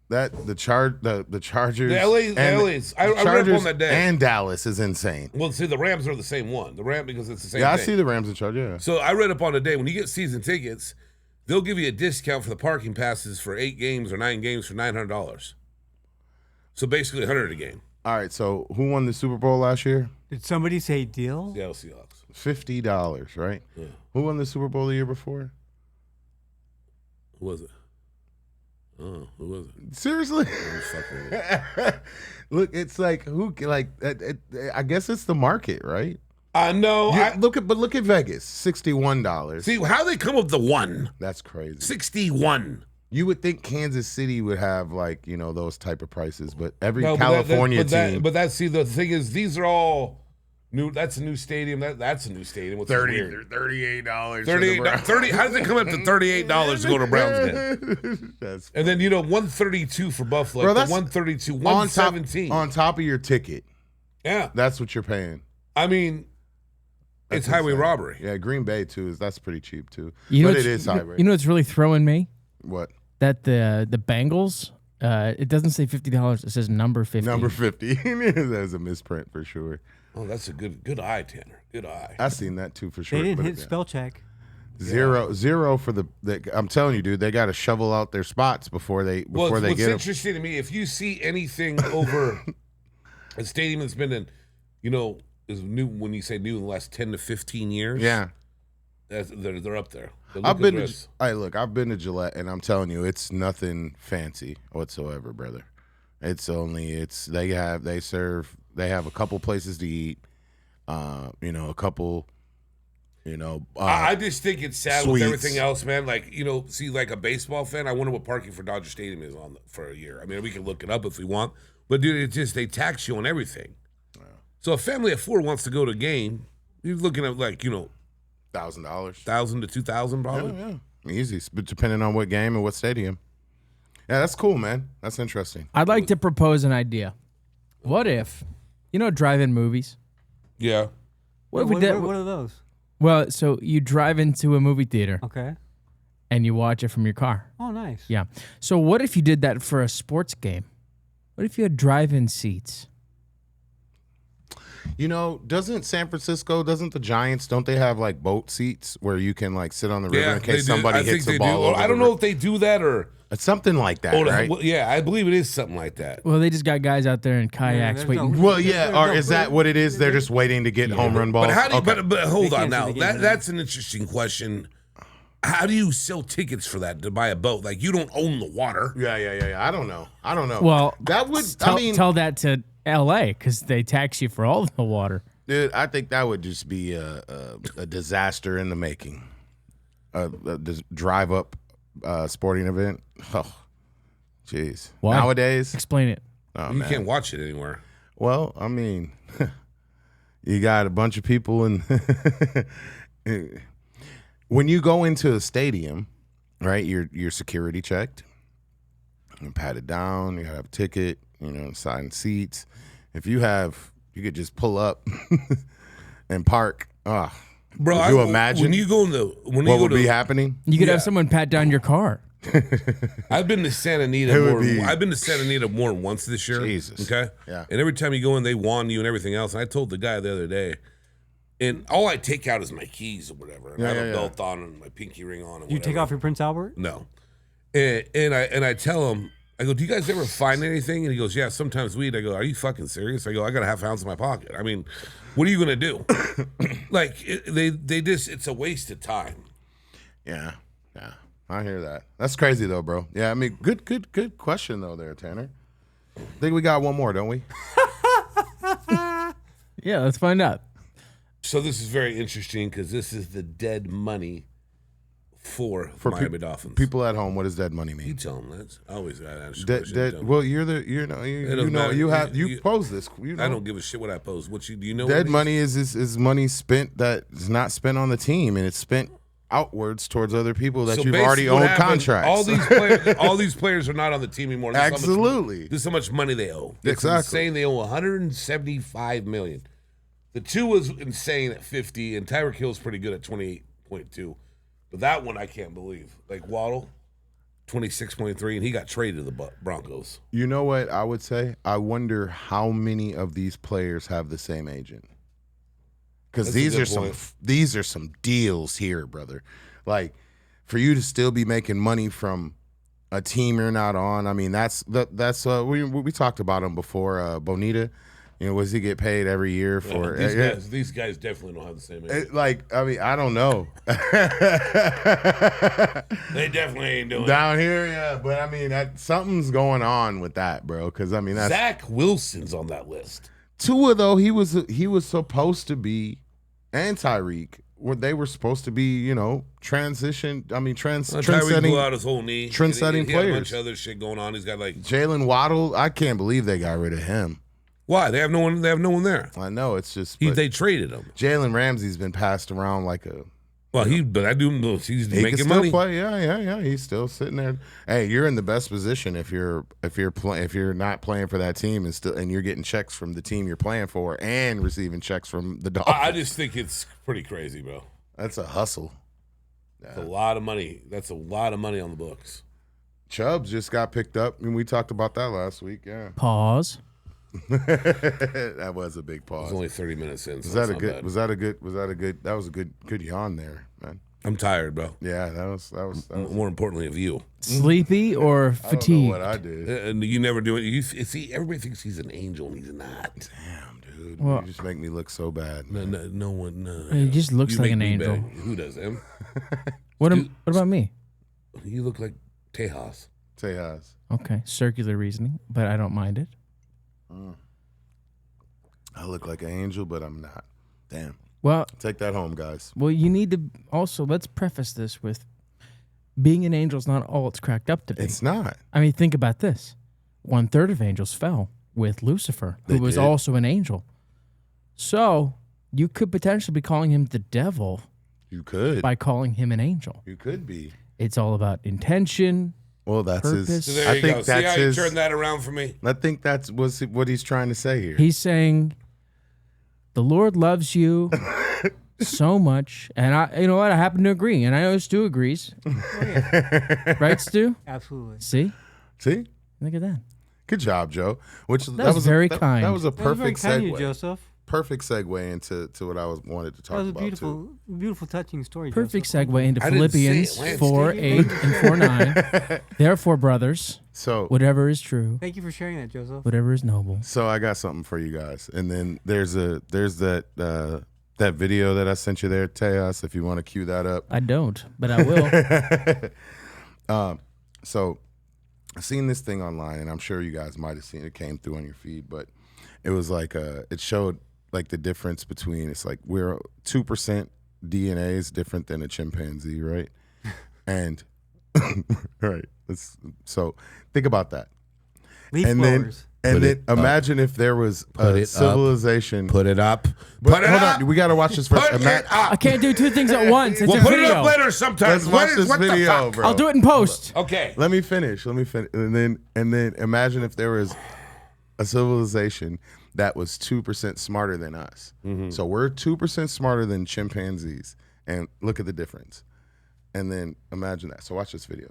Speaker 1: the Chargers,
Speaker 2: The LA's. I read up
Speaker 1: Chargers
Speaker 2: on that day.
Speaker 1: and Dallas is insane.
Speaker 2: Well, see, the Rams are the same one. The Ram because it's the same.
Speaker 1: Yeah, I
Speaker 2: thing.
Speaker 1: see the Rams in charge. Yeah.
Speaker 2: So I read up on a day when you get season tickets, they'll give you a discount for the parking passes for 8 games or 9 games for $900. So basically, $100 a game.
Speaker 1: All right. So who won the Super Bowl last year?
Speaker 3: Did somebody say deal?
Speaker 2: Seattle Seahawks.
Speaker 1: $50, right?
Speaker 2: Yeah.
Speaker 1: Who won the Super Bowl the year before?
Speaker 2: Who was it? Oh, who was it?
Speaker 1: Seriously?
Speaker 2: I was fucking with it.
Speaker 1: Look, it's like I guess it's the market, right?
Speaker 2: I know.
Speaker 1: Look at Vegas, $61.
Speaker 2: See how they come up with the one.
Speaker 1: That's crazy.
Speaker 2: 61.
Speaker 1: You would think Kansas City would have those type of prices, but every
Speaker 2: No,
Speaker 1: California team.
Speaker 2: But that's the thing is these are all new. That's a new stadium. That's a new stadium. What's
Speaker 1: $38.
Speaker 2: $30. How does it come up to $38 to go to Browns game?
Speaker 1: That's
Speaker 2: And then 132 for Buffalo.
Speaker 1: Bro,
Speaker 2: Like
Speaker 1: that's
Speaker 2: the 132, 117.
Speaker 1: on top of your ticket.
Speaker 2: Yeah,
Speaker 1: That's what you're paying.
Speaker 2: I mean, it's
Speaker 1: That's
Speaker 2: highway
Speaker 1: insane.
Speaker 2: robbery.
Speaker 1: Yeah, Green Bay too that's pretty cheap too.
Speaker 4: But
Speaker 1: But it is highway.
Speaker 4: You know what's really throwing me?
Speaker 1: What?
Speaker 4: That the Bengals, it doesn't say $50. It says number 50.
Speaker 1: Number 50. There's a misprint for sure.
Speaker 2: Oh, that's a good eye, Tanner. Good eye.
Speaker 1: I seen that too for sure.
Speaker 3: They didn't
Speaker 1: but
Speaker 3: hit spell check.
Speaker 1: Zero for the I'm telling you, dude, they got to shovel out their spots before they
Speaker 2: What's
Speaker 1: get them.
Speaker 2: interesting to me, if you see anything over a stadium that's been in, is new when you say new in the last 10 to 15 years.
Speaker 1: Yeah.
Speaker 2: They're up there.
Speaker 1: I've been to Gillette, and I'm telling you, it's nothing fancy whatsoever, brother. They have a couple places to eat, a couple,
Speaker 2: I just think it's sad
Speaker 1: sweets.
Speaker 2: with everything else, man. Like, see, like a baseball fan, I wonder what parking for Dodger Stadium is on for a year. I mean, we can look it up if we want, but dude, it's just they tax you on everything. So a family of 4 wants to go to a game, you're looking at like,
Speaker 1: $1,000.
Speaker 2: $1,000 to $2,000 probably.
Speaker 1: Yeah. Easy, but depending on what game and what stadium. Yeah, that's cool, man. That's interesting.
Speaker 4: I'd like to propose an idea. What if, drive-in movies?
Speaker 2: Yeah.
Speaker 4: What if we did?
Speaker 3: What are those?
Speaker 4: Well, so you drive into a movie theater
Speaker 3: Okay.
Speaker 4: and you watch it from your car.
Speaker 3: Oh, nice.
Speaker 4: Yeah. So what if you did that for a sports game? What if you had drive-in seats?
Speaker 1: Doesn't the Giants, don't they have like boat seats where you can like sit on the river in
Speaker 2: they
Speaker 1: case
Speaker 2: do.
Speaker 1: somebody
Speaker 2: I
Speaker 1: hits
Speaker 2: think
Speaker 1: the
Speaker 2: they
Speaker 1: ball
Speaker 2: do.
Speaker 1: over
Speaker 2: I don't
Speaker 1: the
Speaker 2: know if they do that or.
Speaker 1: It's something like that, right?
Speaker 2: Well, yeah, I believe it is something like that.
Speaker 4: Well, they just got guys out there in kayaks
Speaker 3: there's
Speaker 4: waiting.
Speaker 3: no-
Speaker 1: Well, yeah, or is that what it is? They're just waiting to get home run balls.
Speaker 2: But how do you,
Speaker 1: Okay.
Speaker 2: but hold
Speaker 3: They
Speaker 2: on
Speaker 3: can't
Speaker 2: now.
Speaker 3: see the game,
Speaker 2: That's an interesting question. How do you sell tickets for that to buy a boat? Like you don't own the water.
Speaker 1: Yeah. I don't know.
Speaker 4: Well,
Speaker 1: that would.
Speaker 4: tell that to L.A. because they tax you for all the water.
Speaker 1: Dude, I think that would just be a disaster in the making. This drive up sporting event. Oh, jeez.
Speaker 4: Why?
Speaker 1: Nowadays,
Speaker 4: Explain it.
Speaker 1: oh,
Speaker 2: You
Speaker 1: man.
Speaker 2: can't watch it anywhere.
Speaker 1: Well, I mean, you got a bunch of people, and when you go into a stadium, right? You're security checked, and patted down. You gotta have a ticket. Assigned seats. If you could just pull up and park.
Speaker 2: Bro,
Speaker 1: Could you imagine
Speaker 2: when you go in the when
Speaker 1: what
Speaker 2: you go
Speaker 1: would
Speaker 2: to
Speaker 1: be happening?
Speaker 4: You could
Speaker 2: Yeah.
Speaker 4: have someone pat down your car.
Speaker 2: I've been to Santa Anita
Speaker 1: It would
Speaker 2: more.
Speaker 1: be-
Speaker 2: I've been to Santa Anita more than once this year.
Speaker 1: Jesus.
Speaker 2: Okay.
Speaker 1: Yeah.
Speaker 2: And every time you go in, they wand you and everything else. And I told the guy the other day, and all I take out is my keys or whatever. And I have a belt on and my pinky ring on. And
Speaker 3: You take off your Prince Albert?
Speaker 2: No. And I tell him, I go, do you guys ever find anything? And he goes, yeah, sometimes weed. I go, are you fucking serious? I go, I got a half ounce in my pocket. I mean, what are you gonna do? They just, it's a waste of time.
Speaker 1: Yeah. I hear that. That's crazy though, bro. Yeah, I mean, good question though, there, Tanner. I think we got one more, don't we?
Speaker 4: Yeah, let's find out.
Speaker 2: So this is very interesting because this is the dead money for Miami Dolphins.
Speaker 1: People at home, what does dead money
Speaker 2: You
Speaker 1: mean?
Speaker 2: tell them. That's always got to answer
Speaker 1: Dead,
Speaker 2: questions,
Speaker 1: dead,
Speaker 2: tell 'em.
Speaker 1: well, you
Speaker 2: doesn't
Speaker 1: know,
Speaker 2: matter.
Speaker 1: you
Speaker 2: You-
Speaker 1: posed this.
Speaker 2: I don't give a shit what I post. What you do you know? what
Speaker 1: Dead
Speaker 2: it
Speaker 1: money is money spent that is not spent on the team, and it's spent outwards towards other people that
Speaker 2: So
Speaker 1: you've
Speaker 2: basically
Speaker 1: already
Speaker 2: what
Speaker 1: owned
Speaker 2: happened,
Speaker 1: contracts.
Speaker 2: All these players are not on the team anymore.
Speaker 1: Absolutely.
Speaker 2: This is how much money they owe. It's
Speaker 1: Exactly.
Speaker 2: insane. They owe 175 million. The two was insane at 50, and Tyreek Hill's pretty good at 28.2. But that one I can't believe. Like Waddle, 26.3, and he got traded to the Broncos.
Speaker 1: You know what I would say? I wonder how many of these players have the same agent. Because
Speaker 2: That's a
Speaker 1: these
Speaker 2: good
Speaker 1: are
Speaker 2: point.
Speaker 1: these are some deals here, brother. Like for you to still be making money from a team you're not on. I mean, that's we talked about him before. Bonita, what does he get paid every year for?
Speaker 2: These guys definitely don't have the same age.
Speaker 1: I mean, I don't know.
Speaker 2: They definitely ain't doing it.
Speaker 1: Down here, yeah, but I mean, something's going on with that, bro. Because I mean, that's
Speaker 2: Zach Wilson's on that list.
Speaker 1: Tua though. He was supposed to be, and Tyreek. Where they were supposed to be, transition. I mean,
Speaker 2: Tyreek blew out his whole knee.
Speaker 1: trend-setting
Speaker 2: He had a bunch
Speaker 1: players.
Speaker 2: of other shit going on. He's got like
Speaker 1: Jalen Waddle. I can't believe they got rid of him.
Speaker 2: why? They have no one. They have no one there.
Speaker 1: I know it's just but
Speaker 2: They traded him.
Speaker 1: Jalen Ramsey's been passed around like a.
Speaker 2: Well, but I do know he's
Speaker 1: He can
Speaker 2: making
Speaker 1: still
Speaker 2: money.
Speaker 1: play. Yeah. He's still sitting there. Hey, you're in the best position if you're not playing for that team and you're getting checks from the team you're playing for and receiving checks from the Dolphins.
Speaker 2: I just think it's pretty crazy, bro.
Speaker 1: That's a hustle.
Speaker 2: That's a lot of money. That's a lot of money on the books.
Speaker 1: Chubbs just got picked up, and we talked about that last week. Yeah,
Speaker 4: Pause.
Speaker 1: that was a big
Speaker 2: It
Speaker 1: pause.
Speaker 2: was only 30 minutes in. So
Speaker 1: Was
Speaker 2: that's
Speaker 1: that a
Speaker 2: not
Speaker 1: good?
Speaker 2: bad.
Speaker 1: That was a good yawn there, man.
Speaker 2: I'm tired, bro.
Speaker 1: Yeah, that was
Speaker 2: More importantly, of you.
Speaker 4: Sleepy or
Speaker 1: I don't know
Speaker 4: fatigued?
Speaker 1: what I did.
Speaker 2: And you never do it. You see, everybody thinks he's an angel, and he's not.
Speaker 1: Damn, dude,
Speaker 4: Well-
Speaker 1: you just make me look so bad.
Speaker 2: No one. No,
Speaker 4: He just looks
Speaker 2: You
Speaker 4: like
Speaker 2: make
Speaker 4: an
Speaker 2: me
Speaker 4: angel.
Speaker 2: beg. Who does him?
Speaker 4: What about me?
Speaker 2: You look like Tejas.
Speaker 1: Tejas.
Speaker 4: Okay, circular reasoning, but I don't mind it.
Speaker 1: I look like an angel, but I'm not. Damn.
Speaker 4: Well,
Speaker 1: Take that home, guys.
Speaker 4: you need to also let's preface this with being an angel is not all it's cracked up to be.
Speaker 1: It's not.
Speaker 4: I mean, think about this: 1/3 of angels fell with Lucifer, who
Speaker 1: They
Speaker 4: was
Speaker 1: did.
Speaker 4: also an angel. So you could potentially be calling him the devil
Speaker 1: You could.
Speaker 4: by calling him an angel.
Speaker 1: You could be.
Speaker 4: It's all about intention.
Speaker 1: Well, that's
Speaker 4: Purpose.
Speaker 1: his.
Speaker 2: So there
Speaker 1: I
Speaker 2: you
Speaker 1: think
Speaker 2: go. See
Speaker 1: that's
Speaker 2: how you
Speaker 1: his.
Speaker 2: turned that around for me?
Speaker 1: I think that's what he's trying to say here.
Speaker 4: He's saying the Lord loves you so much, and you know what? I happen to agree, and I know Stu agrees. Right, Stu?
Speaker 3: Absolutely.
Speaker 4: See,
Speaker 1: See,
Speaker 4: look at that.
Speaker 1: good job, Joe. Which
Speaker 4: That was very kind.
Speaker 1: That was a
Speaker 3: That was very
Speaker 1: perfect
Speaker 3: kind of you,
Speaker 1: segue.
Speaker 3: Joseph.
Speaker 1: Perfect segue into what I wanted to
Speaker 3: That
Speaker 1: talk
Speaker 3: was a
Speaker 1: about
Speaker 3: beautiful,
Speaker 1: too.
Speaker 3: beautiful, touching story.
Speaker 4: Perfect
Speaker 3: Joseph.
Speaker 4: segue into
Speaker 2: I didn't say
Speaker 4: Philippians
Speaker 2: it, Lance.
Speaker 4: 4:8 and 4:9. Therefore, brothers,
Speaker 1: So
Speaker 4: whatever is true,
Speaker 3: Thank you for sharing that, Joseph.
Speaker 4: whatever is noble.
Speaker 1: So I got something for you guys, and then there's that video that I sent you there, Tejas. If you want to cue that up.
Speaker 4: I don't, but I will.
Speaker 1: So I seen this thing online, and I'm sure you guys might have seen it. Came through on your feed, but it was like it showed like the difference between it's like we're 2% DNA is different than a chimpanzee, right? And right, so think about that.
Speaker 3: Leaf
Speaker 1: And
Speaker 3: blowers.
Speaker 1: then imagine if there was
Speaker 2: Put
Speaker 1: a
Speaker 2: it up.
Speaker 1: civilization.
Speaker 2: Put it up.
Speaker 1: But
Speaker 2: Put it
Speaker 1: hold
Speaker 2: up.
Speaker 1: on, we got to watch this first.
Speaker 2: Put it
Speaker 4: I
Speaker 2: up.
Speaker 4: can't do two things at once. It's
Speaker 2: We'll
Speaker 4: a
Speaker 2: put it
Speaker 4: video.
Speaker 2: up later sometimes.
Speaker 1: Let's watch
Speaker 2: What
Speaker 1: this
Speaker 2: the
Speaker 1: video,
Speaker 2: fuck?
Speaker 1: bro.
Speaker 4: I'll do it in post.
Speaker 2: Okay.
Speaker 1: Let me finish. And then imagine if there was a civilization that was 2% smarter than us. So we're 2% smarter than chimpanzees, and look at the difference. And then imagine that. So watch this video.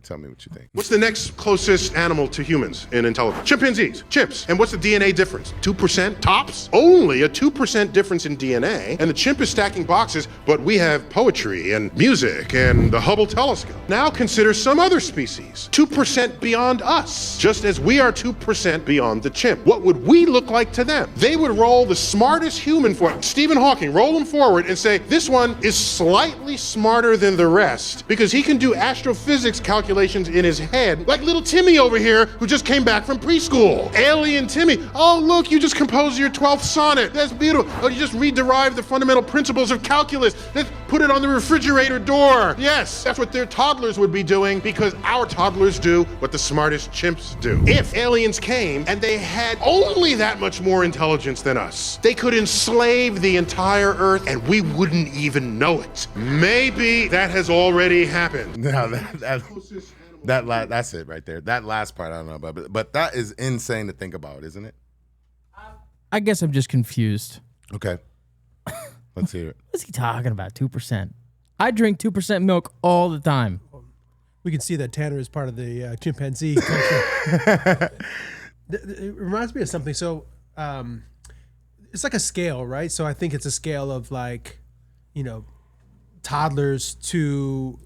Speaker 1: Tell me what you think.
Speaker 10: What's the next closest animal to humans in intelligence? Chimpanzees, chimps. And what's the DNA difference? 2% tops? Only a 2% difference in DNA. And the chimp is stacking boxes, but we have poetry and music and the Hubble telescope. Now consider some other species, 2% beyond us, just as we are 2% beyond the chimp. What would we look like to them? They would roll the smartest human forward, Stephen Hawking, roll him forward and say, this one is slightly smarter than the rest because he can do astrophysics calculations in his head, like little Timmy over here who just came back from preschool. Alien Timmy. Oh, look, you just composed your 12th sonnet. That's beautiful. Oh, you just re-derived the fundamental principles of calculus. Let's put it on the refrigerator door. Yes, that's what their toddlers would be doing because our toddlers do what the smartest chimps do. If aliens came and they had only that much more intelligence than us, they could enslave the entire Earth and we wouldn't even know it. Maybe that has already happened.
Speaker 1: Now that's it right there. That last part I don't know about, but that is insane to think about, isn't it?
Speaker 4: I guess I'm just confused.
Speaker 1: Okay, let's hear it.
Speaker 4: What's he talking about? 2%. I drink 2% milk all the time.
Speaker 5: We can see that Tanner is part of the chimpanzee culture. It reminds me of something. So it's like a scale, right? So I think it's a scale of like, toddlers to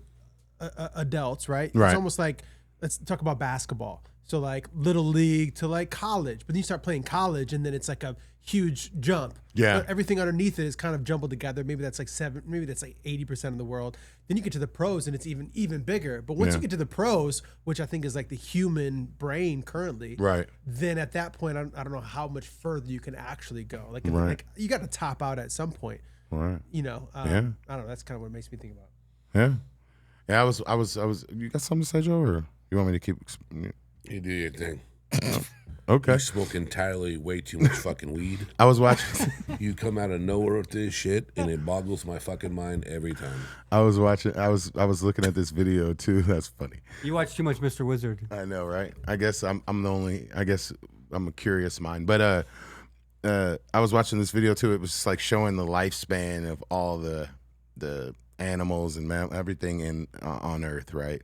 Speaker 5: adults, right?
Speaker 1: Right.
Speaker 5: It's almost like, let's talk about basketball. So like little league to like college, but then you start playing college and then it's like a huge jump.
Speaker 1: Yeah.
Speaker 5: But everything underneath it is kind of jumbled together. Maybe that's like 80% of the world. Then you get to the pros and it's even bigger. But once you get to the pros, which I think is like the human brain currently,
Speaker 1: Right.
Speaker 5: then at that point, I don't know how much further you can actually go. Like you got to top out at some point.
Speaker 1: Right.
Speaker 5: I don't know. That's kind of what it makes me think about.
Speaker 1: Yeah. I was. You got something to say, Joe, or you want me to keep?
Speaker 2: You do your thing.
Speaker 1: Okay.
Speaker 2: You smoke entirely way too much fucking weed.
Speaker 1: I was watching.
Speaker 2: You come out of nowhere with this shit, and it boggles my fucking mind every time.
Speaker 1: I was watching. I was looking at this video too. That's funny.
Speaker 3: You watch too much Mr. Wizard.
Speaker 1: I know, right? I guess I'm the only. I guess I'm a curious mind, but I was watching this video too. It was just like showing the lifespan of all the animals and everything on Earth, right?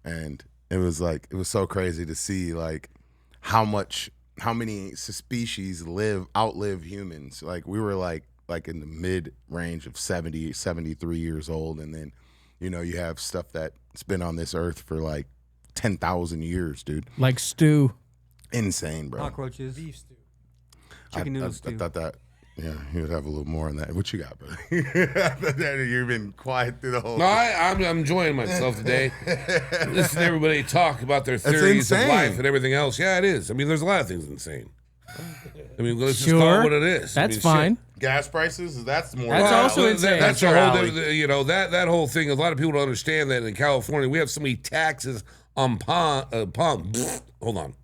Speaker 1: And it was so crazy to see like how many species outlive humans. Like we were like in the mid range of 70, 73 years old, and then you have stuff that's been on this Earth for like 10,000 years, dude.
Speaker 4: Like Stu.
Speaker 1: Insane, bro.
Speaker 3: Cockroaches.
Speaker 5: Beef stew.
Speaker 3: Chicken noodle
Speaker 1: I
Speaker 3: stew.
Speaker 1: thought that. Yeah, he would have a little more on that. What you got, brother? You've been quiet through the whole.
Speaker 2: No, I'm enjoying myself today. Listen to everybody talk about their theories of
Speaker 1: insane.
Speaker 2: life and everything else. Yeah, it is. I mean, there's a lot of things insane. I mean, let's just
Speaker 4: Sure.
Speaker 2: call it what it is.
Speaker 4: That's
Speaker 2: I mean,
Speaker 4: fine.
Speaker 2: shit.
Speaker 1: Gas prices. That's more.
Speaker 4: That's also insane.
Speaker 2: That's
Speaker 1: your
Speaker 2: a whole
Speaker 1: alley.
Speaker 2: different, that whole thing. A lot of people don't understand that in California we have so many taxes on pump. Hold on,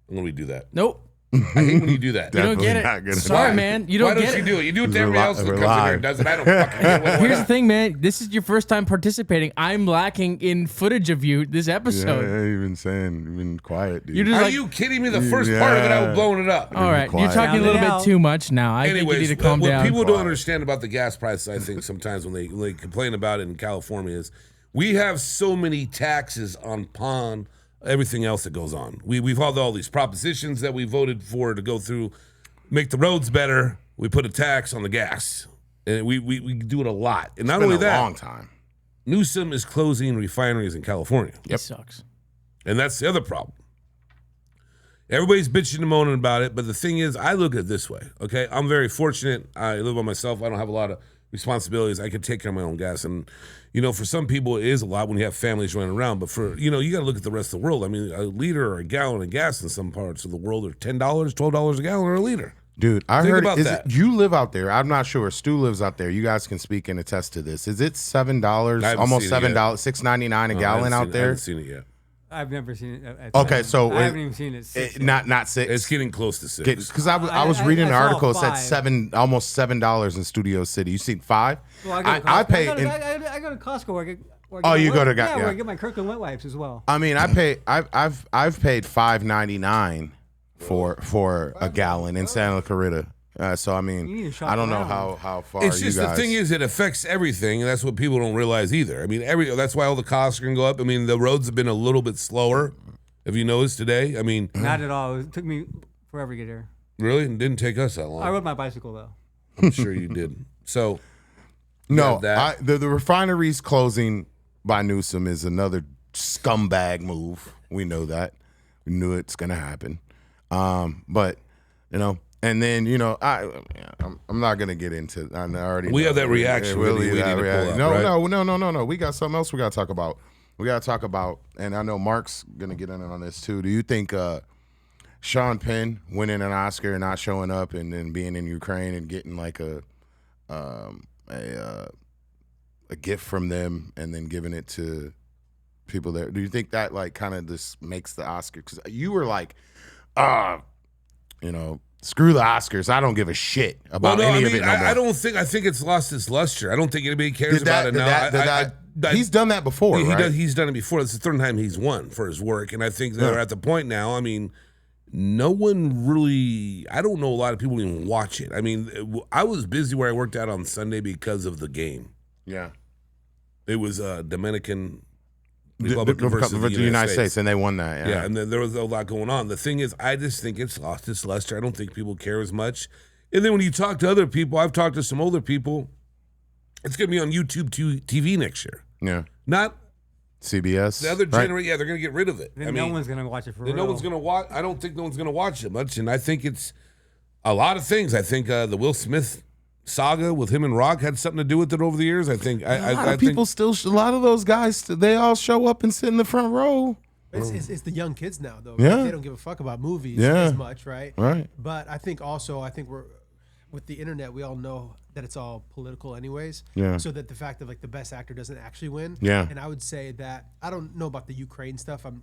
Speaker 2: I'm gonna redo that.
Speaker 4: Nope.
Speaker 2: I hate when you do that.
Speaker 4: You don't get
Speaker 1: Definitely not
Speaker 4: it.
Speaker 1: gonna
Speaker 4: Sorry,
Speaker 1: do it.
Speaker 4: man. You
Speaker 2: Why
Speaker 4: don't
Speaker 2: don't
Speaker 4: get
Speaker 2: you
Speaker 4: it.
Speaker 2: do it? You do it to
Speaker 1: We're
Speaker 2: everybody else that
Speaker 1: we're
Speaker 2: comes in here
Speaker 1: live.
Speaker 2: and does it. I don't fucking get it.
Speaker 4: Here's the thing, man. This is your first time participating. I'm lacking in footage of you this
Speaker 1: Yeah,
Speaker 4: episode.
Speaker 1: you've been saying, you've been quiet, dude.
Speaker 4: You're just
Speaker 2: Are
Speaker 4: like,
Speaker 2: you kidding me? The first part of it, I was blowing it up.
Speaker 4: all right, you're
Speaker 1: quiet.
Speaker 4: talking a little
Speaker 3: Sound it
Speaker 4: bit
Speaker 3: out.
Speaker 4: too much now. I think you
Speaker 2: Anyways,
Speaker 4: need to calm
Speaker 2: what
Speaker 4: down.
Speaker 2: people don't understand about the gas prices, I think, sometimes when they complain about it in California is we have so many taxes on everything else that goes on. We've had all these propositions that we voted for to go through, make the roads better. We put a tax on the gas, and we do it a lot. And not
Speaker 1: It's been
Speaker 2: only
Speaker 1: a
Speaker 2: that,
Speaker 1: long time.
Speaker 2: Newsom is closing refineries in California.
Speaker 4: It sucks.
Speaker 2: And that's the other problem. Everybody's bitching and moaning about it, but the thing is, I look at it this way, okay? I'm very fortunate. I live by myself. I don't have a lot of responsibilities. I can take care of my own gas. And, for some people, it is a lot when you have families running around. But for, you got to look at the rest of the world. I mean, a liter or a gallon of gas in some parts of the world are $10, $12 a gallon or a liter.
Speaker 1: Dude, I
Speaker 2: Think
Speaker 1: heard
Speaker 2: about
Speaker 1: is
Speaker 2: that.
Speaker 1: it, you live out there. I'm not sure. Stu lives out there. You guys can speak and attest to this. Is it $7,
Speaker 2: haven't
Speaker 1: almost
Speaker 2: seen it yet.
Speaker 1: $7, $6.99 a gallon out
Speaker 2: I
Speaker 1: there?
Speaker 2: haven't seen it yet.
Speaker 3: I've never seen it.
Speaker 1: Okay, so
Speaker 3: I haven't even seen it. Six yet.
Speaker 1: not six.
Speaker 2: It's getting close to 6.
Speaker 1: Because I was reading an
Speaker 3: I saw
Speaker 1: article that said
Speaker 3: 5.
Speaker 1: almost $7 in Studio City. You seen 5?
Speaker 3: Well, I
Speaker 1: pay.
Speaker 3: go to Costco. Where I
Speaker 1: Oh, you
Speaker 3: my
Speaker 1: go to
Speaker 3: wet-
Speaker 1: ga-
Speaker 3: yeah, where
Speaker 1: yeah.
Speaker 3: I get my Kirkland wet wipes as well.
Speaker 1: I mean, I pay. I've paid $5.99 for a gallon in Santa Clarita. So I
Speaker 3: You need
Speaker 1: mean,
Speaker 3: to shop
Speaker 1: I don't know
Speaker 3: around.
Speaker 1: how far
Speaker 2: It's
Speaker 1: you
Speaker 2: just
Speaker 1: guys.
Speaker 2: the thing is, it affects everything, and that's what people don't realize either. I mean, that's why all the costs are going to go up. I mean, the roads have been a little bit slower. Have you noticed today? I mean,
Speaker 3: Not at all. It took me forever to get here.
Speaker 2: really, it didn't take us that
Speaker 3: I
Speaker 2: long.
Speaker 3: rode my bicycle though.
Speaker 2: I'm sure you did. So,
Speaker 1: No,
Speaker 2: have that.
Speaker 1: the refineries closing by Newsom is another scumbag move. We know that. We knew it's gonna happen. But and then I'm not gonna get into. I already.
Speaker 2: We
Speaker 1: know.
Speaker 2: have that reaction
Speaker 1: We'll
Speaker 2: video
Speaker 1: leave
Speaker 2: we
Speaker 1: that
Speaker 2: need to
Speaker 1: reaction.
Speaker 2: pull up,
Speaker 1: No. We got something else we gotta talk about. And I know Mark's gonna get in on this too. Do you think Sean Penn winning an Oscar and not showing up, and then being in Ukraine and getting like a gift from them, and then giving it to people there? Do you think that like kind of just makes the Oscar? Because you were like, screw the Oscars. I don't give a shit about any of it. No more.
Speaker 2: I don't think. I think it's lost its luster. I don't think anybody cares about it now.
Speaker 1: He's done that before, right?
Speaker 2: He's done it before. It's the third time he's won for his work, and I think they're at the point now. I mean, no one really. I don't know a lot of people even watch it. I mean, I was busy where I worked out on Sunday because of the game.
Speaker 1: Yeah.
Speaker 2: It was Dominican Republic versus the
Speaker 1: United States, and they won that.
Speaker 2: Yeah, and then there was a lot going on. The thing is, I just think it's lost its luster. I don't think people care as much. And then when you talk to other people, I've talked to some older people. It's going to be on YouTube TV next year.
Speaker 1: Yeah.
Speaker 2: Not
Speaker 1: CBS.
Speaker 2: the other
Speaker 1: right?
Speaker 2: generation. Yeah, they're going to get rid of it.
Speaker 3: Then no one's gonna watch it for
Speaker 2: then
Speaker 3: real.
Speaker 2: no one's going to watch. I don't think no one's going to watch it much. And I think it's a lot of things. I think the Will Smith saga with him and Rock had something to do with it over the years. I think
Speaker 1: A lot of people still. A lot of those guys, they all show up and sit in the front row.
Speaker 5: It's the young kids now, though.
Speaker 1: Yeah.
Speaker 5: They don't give a fuck about movies
Speaker 1: Yeah.
Speaker 5: as much, right?
Speaker 1: Right.
Speaker 5: But I think we're with the internet. We all know that it's all political, anyways.
Speaker 1: Yeah.
Speaker 5: So that the fact that like the best actor doesn't actually win.
Speaker 1: Yeah.
Speaker 5: And I would say that I don't know about the Ukraine stuff. I'm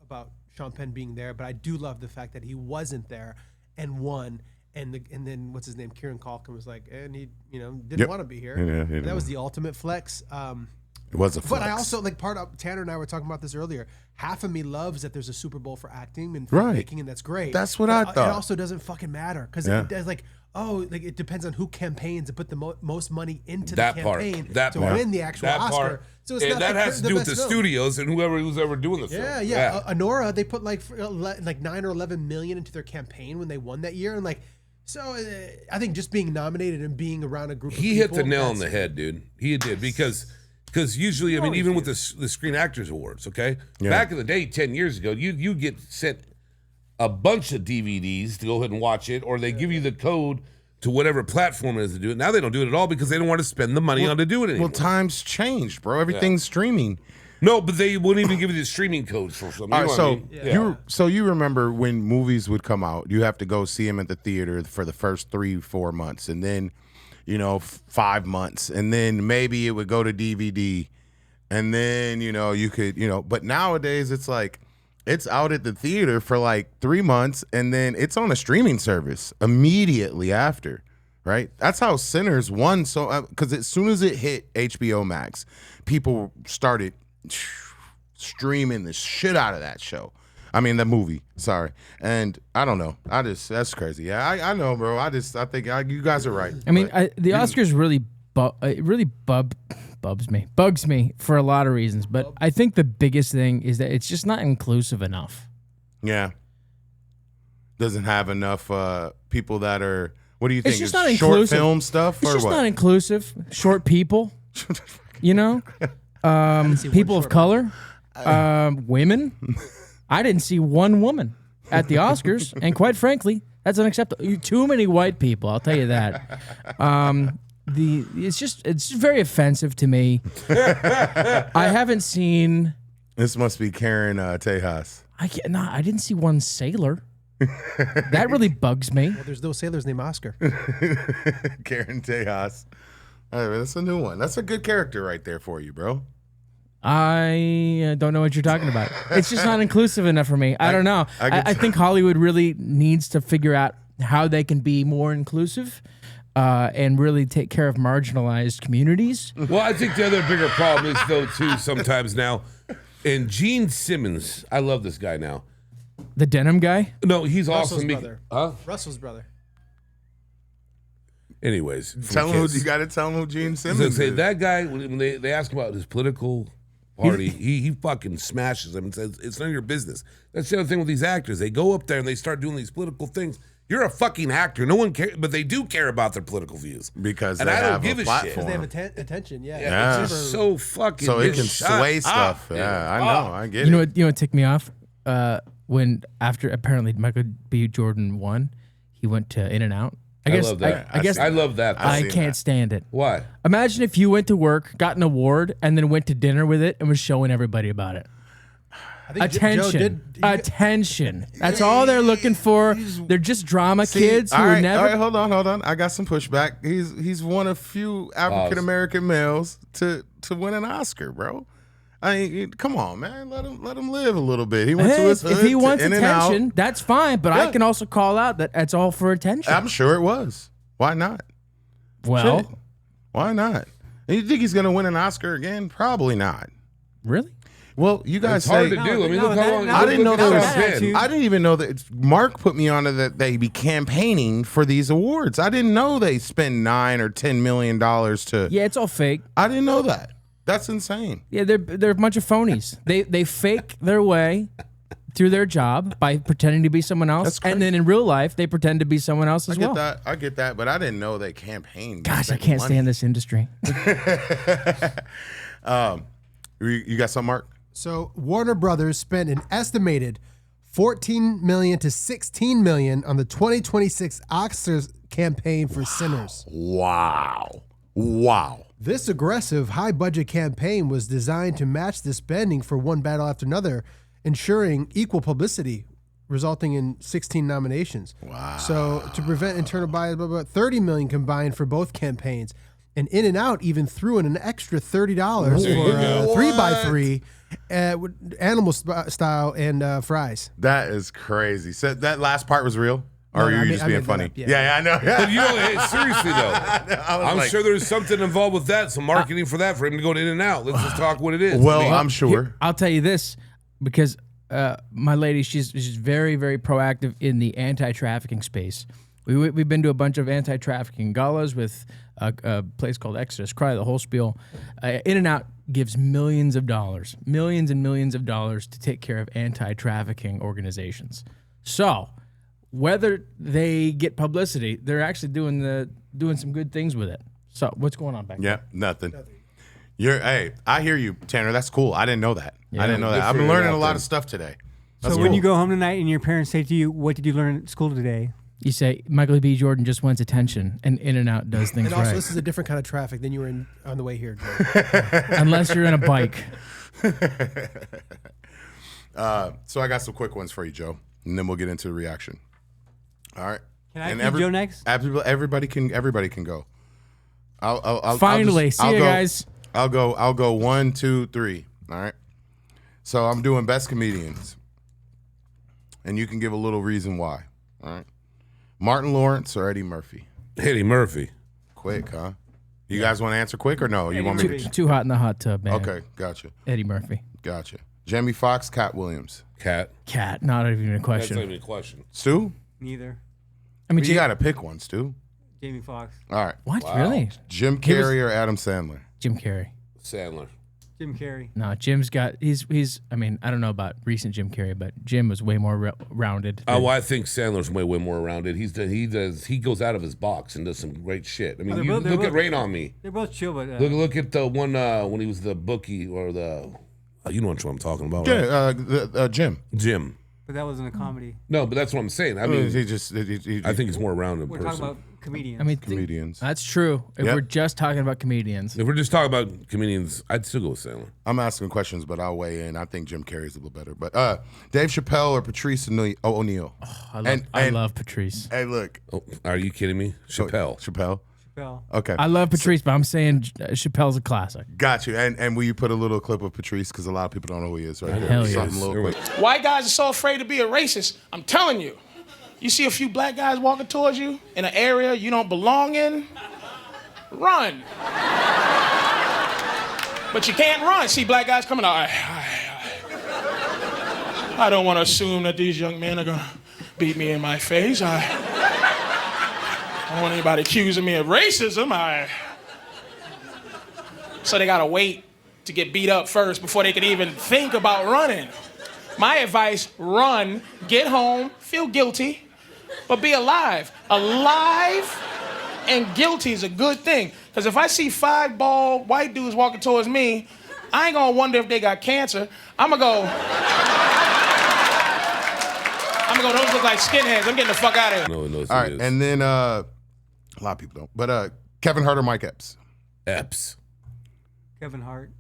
Speaker 5: about Sean Penn being there, but I do love the fact that he wasn't there and won. And then what's his name? Kieran Culkin was like, and he didn't
Speaker 1: Yep.
Speaker 5: want to be here.
Speaker 1: Yeah, he
Speaker 5: And
Speaker 1: didn't.
Speaker 5: that was the ultimate flex.
Speaker 1: It was a flex.
Speaker 5: But I also like Tanner and I were talking about this earlier. Half of me loves that there's a Super Bowl for acting and
Speaker 1: Right.
Speaker 5: filmmaking, and that's great.
Speaker 1: That's what
Speaker 5: But
Speaker 1: I thought.
Speaker 5: It also doesn't fucking matter because
Speaker 1: Yeah.
Speaker 5: it does it depends on who campaigns and put the most money into
Speaker 2: that
Speaker 5: the
Speaker 2: part.
Speaker 5: campaign
Speaker 2: That
Speaker 5: to
Speaker 2: part.
Speaker 5: win the actual
Speaker 2: that
Speaker 5: Oscar.
Speaker 2: part.
Speaker 5: So it's
Speaker 2: and
Speaker 5: not
Speaker 2: that
Speaker 5: like
Speaker 2: has to do with the
Speaker 5: best film.
Speaker 2: studios and who's ever doing the film.
Speaker 5: Yeah. Honora, they put like 9 or 11 million into their campaign when they won that year, and I think just being nominated and being around a group of
Speaker 2: He
Speaker 5: people,
Speaker 2: hit the nail on
Speaker 5: that's-
Speaker 2: the head, dude. He did because usually, I mean, even with the Screen Actors Awards, okay,
Speaker 1: Yeah.
Speaker 2: back in the day, 10 years ago, you get sent a bunch of DVDs to go ahead and watch it, or they give you the code to whatever platform it is to do it. Now they don't do it at all because they don't want to spend the money on to do it anymore.
Speaker 1: Well, times changed, bro. Everything's streaming.
Speaker 2: No, but they wouldn't even give you the streaming codes for something.
Speaker 1: All
Speaker 2: You
Speaker 1: right,
Speaker 2: know
Speaker 1: so
Speaker 2: what I mean?
Speaker 1: you remember when movies would come out, you have to go see them at the theater for the first 3-4 months, and then 5 months, and then maybe it would go to DVD, and then you could. But nowadays it's like It's out at the theater for like 3 months, and then it's on a streaming service immediately after. Right? That's how Sinners won. So, because as soon as it hit HBO Max, people started streaming the shit out of that show. I mean, the movie. Sorry. And I don't know. That's crazy. Yeah, I know, bro. I think you guys are right.
Speaker 4: I mean, the Oscars really, bugs me for a lot of reasons. But I think the biggest thing is that it's just not inclusive enough.
Speaker 1: Yeah. Doesn't have enough people that are. What do you think?
Speaker 4: It's just not
Speaker 1: short
Speaker 4: inclusive.
Speaker 1: film stuff,
Speaker 4: It's
Speaker 1: or
Speaker 4: just
Speaker 1: what?
Speaker 4: not inclusive. Short people, people of color, women. I didn't see one woman at the Oscars, and quite frankly, that's unacceptable. Too many white people. I'll tell you that. It's very offensive to me. I haven't seen.
Speaker 1: This must be Karen Tejas.
Speaker 4: I didn't see one sailor. That really bugs me.
Speaker 5: Well, there's no sailors named Oscar.
Speaker 1: Karen Tejas. That's a new one. That's a good character right there for you, bro.
Speaker 4: I don't know what you're talking about. It's just not inclusive enough for me. I don't know. I think Hollywood really needs to figure out how they can be more inclusive and really take care of marginalized communities.
Speaker 2: Well, I think the other bigger problem is, though, too, sometimes now, and Gene Simmons, I love this guy now.
Speaker 4: The denim guy?
Speaker 2: No, he's
Speaker 5: Russell's
Speaker 2: awesome.
Speaker 5: brother.
Speaker 2: Huh?
Speaker 5: Russell's brother.
Speaker 2: Anyways,
Speaker 1: Tell him you got to tell him who Gene Simmons
Speaker 2: say
Speaker 1: is.
Speaker 2: that guy, when they ask him about his political party, he fucking smashes them and says, it's none of your business. That's the other thing with these actors. They go up there and they start doing these political things. You're a fucking actor. No one cares, but they do care about their political views.
Speaker 1: Because
Speaker 2: and
Speaker 1: they
Speaker 2: I don't
Speaker 1: have
Speaker 2: give
Speaker 1: a
Speaker 2: a
Speaker 1: platform.
Speaker 2: shit.
Speaker 5: They have attention, yeah.
Speaker 2: Yeah, it's just so fucking.
Speaker 1: So it can
Speaker 2: shut
Speaker 1: sway
Speaker 2: up,
Speaker 1: stuff.
Speaker 2: dude.
Speaker 1: Yeah, I know. I get
Speaker 4: You know
Speaker 1: it.
Speaker 4: what ticked me off? When after apparently Michael B. Jordan won, he went to In-N-Out. I
Speaker 2: love that.
Speaker 4: I guess
Speaker 2: I love that.
Speaker 4: I
Speaker 1: seen
Speaker 4: can't
Speaker 1: that.
Speaker 4: stand it.
Speaker 2: Why?
Speaker 4: Imagine if you went to work, got an award, and then went to dinner with it and was showing everybody about it.
Speaker 5: I think
Speaker 4: Attention. Attention. That's all they're looking for. They're just drama kids who
Speaker 1: all
Speaker 4: are
Speaker 1: right,
Speaker 4: never.
Speaker 1: All right, hold on. I got some pushback. He's one of few African American males to win an Oscar, bro. I mean, come on, man. Let him live a little bit. He went to
Speaker 4: Hey,
Speaker 1: his hood.
Speaker 4: if he wants
Speaker 1: to In-N-Out.
Speaker 4: attention, that's fine. But I
Speaker 1: Yeah.
Speaker 4: can also call out that that's all for attention.
Speaker 1: I'm sure it was. Why not?
Speaker 4: Well,
Speaker 1: Shit. Why not? And you think he's gonna win an Oscar again? Probably not.
Speaker 4: really?
Speaker 1: Well, you guys
Speaker 2: It's hard
Speaker 1: say
Speaker 2: to do. I mean,
Speaker 3: No,
Speaker 2: look how long.
Speaker 3: that-
Speaker 1: I didn't know
Speaker 2: look
Speaker 1: there
Speaker 2: at
Speaker 1: was.
Speaker 2: Sean Penn.
Speaker 3: attitude.
Speaker 1: I didn't even know that. Mark put me on to that they be campaigning for these awards. I didn't know they spend $9 or $10 million to.
Speaker 4: Yeah, it's all fake.
Speaker 1: I didn't know that. That's insane.
Speaker 4: Yeah, they're a bunch of phonies. They fake their way through their job by pretending to be someone else,
Speaker 1: That's crazy.
Speaker 4: and then in real life they pretend to be someone else as well.
Speaker 1: I get that, but I didn't know they campaigned.
Speaker 4: Gosh, I can't stand this industry.
Speaker 1: You got something, Mark?
Speaker 5: So Warner Brothers spent an estimated $14 million to $16 million on the 2026 Oscars campaign for Sinners.
Speaker 1: Wow.
Speaker 5: This aggressive, high-budget campaign was designed to match the spending for One Battle After Another, ensuring equal publicity, resulting in 16 nominations. Wow. So to prevent internal bias, $30 million combined for both campaigns. And In-N-Out even threw in an extra $30 for 3x3 with animal style and fries.
Speaker 1: That is crazy. So that last part was real? Or
Speaker 5: No,
Speaker 1: are
Speaker 5: no,
Speaker 1: you
Speaker 5: I
Speaker 1: just
Speaker 5: made
Speaker 1: being
Speaker 5: that
Speaker 1: funny?
Speaker 5: up, yeah.
Speaker 1: Yeah, I know.
Speaker 2: But you know, hey, seriously though, I'm
Speaker 1: like-
Speaker 2: sure there's something involved with that. Some marketing for that for him to go to In-N-Out. Let's just talk what it is.
Speaker 1: Well,
Speaker 2: I mean,
Speaker 1: I'm sure.
Speaker 4: Here, I'll tell you this, because my lady, she's very, very proactive in the anti-trafficking space. We've been to a bunch of anti-trafficking galas with a place called Exodus Cry, the whole spiel. In-N-Out gives millions and millions of dollars to take care of anti-trafficking organizations. So whether they get publicity, they're actually doing some good things with it. So what's going on back there?
Speaker 1: Yeah, nothing. Hey, I hear you, Tanner. That's cool. I didn't know that. I didn't know
Speaker 2: good
Speaker 1: that. I've
Speaker 2: for
Speaker 1: been
Speaker 2: you
Speaker 1: learning
Speaker 2: out
Speaker 1: a lot
Speaker 2: there.
Speaker 1: of stuff today.
Speaker 3: So when you go home tonight and your parents say to you, "What did you learn at school today?"
Speaker 4: You say Michael B. Jordan just wants attention, and In-N-Out does things
Speaker 5: And also,
Speaker 4: right.
Speaker 5: this is a different kind of traffic than you were in on the way here, Joe.
Speaker 4: Unless you're in a bike.
Speaker 1: So I got some quick ones for you, Joe, and then we'll get into the reaction. All right.
Speaker 3: Can I feed Joe next?
Speaker 1: Everybody can go. I'll
Speaker 4: Finally,
Speaker 1: just-
Speaker 4: see
Speaker 1: I'll
Speaker 4: you
Speaker 1: go-
Speaker 4: guys.
Speaker 1: I'll go 1, 2, 3. All right. So I'm doing best comedians. and you can give a little reason why. All right. Martin Lawrence or Eddie Murphy?
Speaker 2: Eddie Murphy.
Speaker 1: Quick, huh? You guys want to answer quick or no? You
Speaker 3: Eddie
Speaker 1: want me to?
Speaker 4: Too hot in the hot tub, man.
Speaker 1: Okay, gotcha.
Speaker 4: Eddie Murphy.
Speaker 1: Gotcha. Jamie Foxx, Cat Williams.
Speaker 2: Cat.
Speaker 4: Cat, not even a
Speaker 2: That's
Speaker 4: question.
Speaker 2: not even a question.
Speaker 1: Stu?
Speaker 3: Neither.
Speaker 4: I mean,
Speaker 1: You got to pick one, Stu.
Speaker 3: Jamie Foxx.
Speaker 1: All right.
Speaker 4: what? Really?
Speaker 1: Jim
Speaker 4: He was-
Speaker 1: Carrey or Adam Sandler?
Speaker 4: Jim Carrey.
Speaker 2: Sandler.
Speaker 3: Jim Carrey.
Speaker 4: No, Jim's got. He's. I mean, I don't know about recent Jim Carrey, but Jim was way more rounded.
Speaker 2: Oh, I think Sandler's way more rounded. He goes out of his box and does some great shit. I mean,
Speaker 3: They're
Speaker 2: you
Speaker 3: both-
Speaker 2: look
Speaker 3: they're
Speaker 2: at
Speaker 3: both-
Speaker 2: Rain on Me.
Speaker 3: They're both chill, but
Speaker 2: Look at the one when he was the bookie or the. You know what I'm talking about, right?
Speaker 1: Yeah, Jim.
Speaker 2: Jim.
Speaker 3: that wasn't a comedy.
Speaker 2: No, but that's what I'm saying. I mean,
Speaker 1: he just. He,
Speaker 2: I think he's more rounded
Speaker 3: We're
Speaker 2: person.
Speaker 3: talking about comedians.
Speaker 4: I mean,
Speaker 1: comedians.
Speaker 4: that's true. If
Speaker 1: Yep.
Speaker 4: we're just talking about comedians,
Speaker 2: If we're just talking about comedians, I'd still go with Sandler.
Speaker 1: I'm asking questions, but I'll weigh in. I think Jim Carrey's a little better. But Dave Chappelle or Patrice O'Neal?
Speaker 4: I love Patrice.
Speaker 1: Hey, look.
Speaker 2: Oh, are you kidding me? Chappelle.
Speaker 1: Chappelle.
Speaker 3: Chappelle.
Speaker 1: Okay.
Speaker 4: I love Patrice, but I'm saying Chappelle's a classic.
Speaker 1: Got you. And will you put a little clip of Patrice? Because a lot of people don't know who he is, right?
Speaker 4: Hell yeah.
Speaker 1: Something a little quick.
Speaker 11: White guys are so afraid to be a racist. I'm telling you. You see a few black guys walking towards you in an area you don't belong in, run. But you can't run. See black guys coming out. I don't want to assume that these young men are going to beat me in my face. I don't want anybody accusing me of racism. So they got to wait to get beat up first before they can even think about running. My advice, run, get home, feel guilty, but be alive. Alive and guilty is a good thing. Because if I see 5 bald white dudes walking towards me, I ain't gonna wonder if they got cancer. I'm gonna go, those look like skinheads. I'm getting the fuck out of here.
Speaker 2: No one knows
Speaker 1: All
Speaker 2: who
Speaker 1: right.
Speaker 2: he is.
Speaker 1: And then a lot of people don't. But Kevin Hart or Mike Epps?
Speaker 2: Epps.
Speaker 3: Kevin Hart.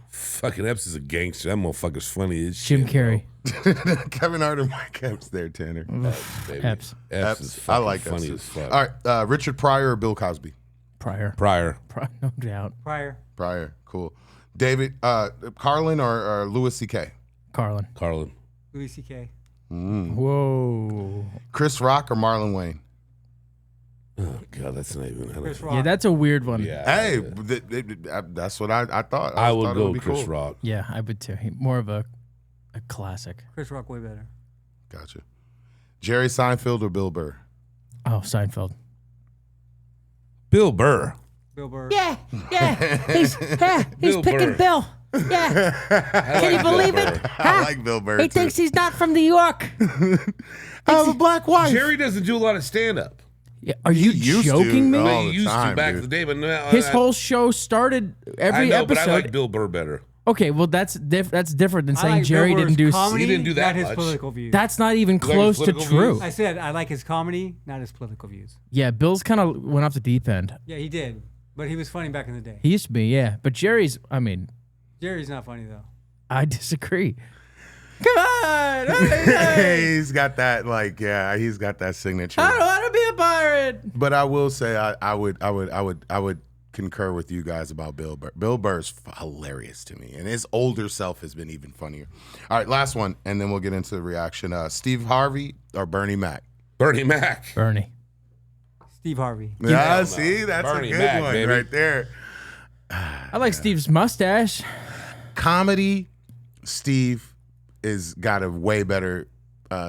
Speaker 2: Fucking Epps is a gangster. That motherfucker's funny as shit.
Speaker 4: Jim Carrey.
Speaker 1: Kevin Hart or Mike Epps there, Tanner?
Speaker 2: Baby.
Speaker 4: Epps.
Speaker 2: Epps is
Speaker 1: I
Speaker 2: fucking
Speaker 1: like
Speaker 2: funny
Speaker 1: Epps.
Speaker 2: as fuck.
Speaker 1: All right. Richard Pryor or Bill Cosby?
Speaker 4: Prior. No doubt.
Speaker 3: Pryor.
Speaker 1: Pryor. Cool. David, Carlin or Louis C.K.?
Speaker 4: Carlin.
Speaker 2: Carlin.
Speaker 3: Louis C.K.
Speaker 4: Whoa.
Speaker 1: Chris Rock or Marlon Wayne?
Speaker 2: Oh, God, that's not even.
Speaker 3: Chris Rock.
Speaker 4: Yeah, that's a weird one.
Speaker 2: Yeah.
Speaker 1: Hey, that's what I thought.
Speaker 2: I
Speaker 1: thought
Speaker 2: would
Speaker 1: it
Speaker 2: go
Speaker 1: be
Speaker 2: Chris
Speaker 1: cool.
Speaker 2: Rock.
Speaker 4: Yeah, I would too. More of a classic.
Speaker 3: Chris Rock way better.
Speaker 1: Gotcha. Jerry Seinfeld or Bill Burr?
Speaker 4: Oh, Seinfeld.
Speaker 2: Bill Burr.
Speaker 3: Bill Burr.
Speaker 4: Yeah. He's
Speaker 2: Bill
Speaker 4: picking
Speaker 2: Burr.
Speaker 4: Bill. Yeah.
Speaker 2: Can
Speaker 4: you believe it?
Speaker 1: I like Bill Burr.
Speaker 4: He
Speaker 1: too.
Speaker 4: thinks he's not from New York.
Speaker 1: I have a black wife.
Speaker 2: Jerry doesn't do a lot of stand-up.
Speaker 4: Yeah, are you
Speaker 1: used to.
Speaker 4: joking me?
Speaker 1: All
Speaker 2: He
Speaker 1: the
Speaker 2: used
Speaker 1: time,
Speaker 2: to back in
Speaker 1: dude.
Speaker 2: the day, but now
Speaker 4: His whole show started
Speaker 2: I
Speaker 4: every
Speaker 2: know, but I
Speaker 4: episode.
Speaker 2: like Bill Burr better.
Speaker 4: Okay, well that's different than
Speaker 3: I
Speaker 4: saying
Speaker 3: like
Speaker 4: Jerry
Speaker 3: Bill Burr's
Speaker 4: didn't do.
Speaker 3: comedy,
Speaker 2: He didn't do that
Speaker 3: not his
Speaker 2: much.
Speaker 3: political views.
Speaker 4: That's not even
Speaker 2: like his
Speaker 4: close to
Speaker 2: political
Speaker 4: true.
Speaker 2: views?
Speaker 3: I said I like his comedy, not his political views.
Speaker 4: Yeah, Bill's kind of went off the deep end.
Speaker 3: Yeah, he did, but he was funny back in the day.
Speaker 4: He used to be, yeah. But Jerry's, I mean,
Speaker 3: Jerry's not funny though.
Speaker 4: I disagree. Come on,
Speaker 1: He's got that, he's got that signature.
Speaker 4: I don't want to be a pirate.
Speaker 1: But I will say, I would concur with you guys about Bill Burr. Bill Burr's hilarious to me, and his older self has been even funnier. All right, last one, and then we'll get into the reaction. Steve Harvey or Bernie Mac?
Speaker 2: Bernie Mac.
Speaker 4: Bernie.
Speaker 3: Steve Harvey.
Speaker 1: Yeah, see, that's
Speaker 2: Bernie
Speaker 1: a good
Speaker 2: Mac,
Speaker 1: one
Speaker 2: baby.
Speaker 1: right there.
Speaker 4: I like Steve's mustache.
Speaker 1: Comedy, Steve is got a way better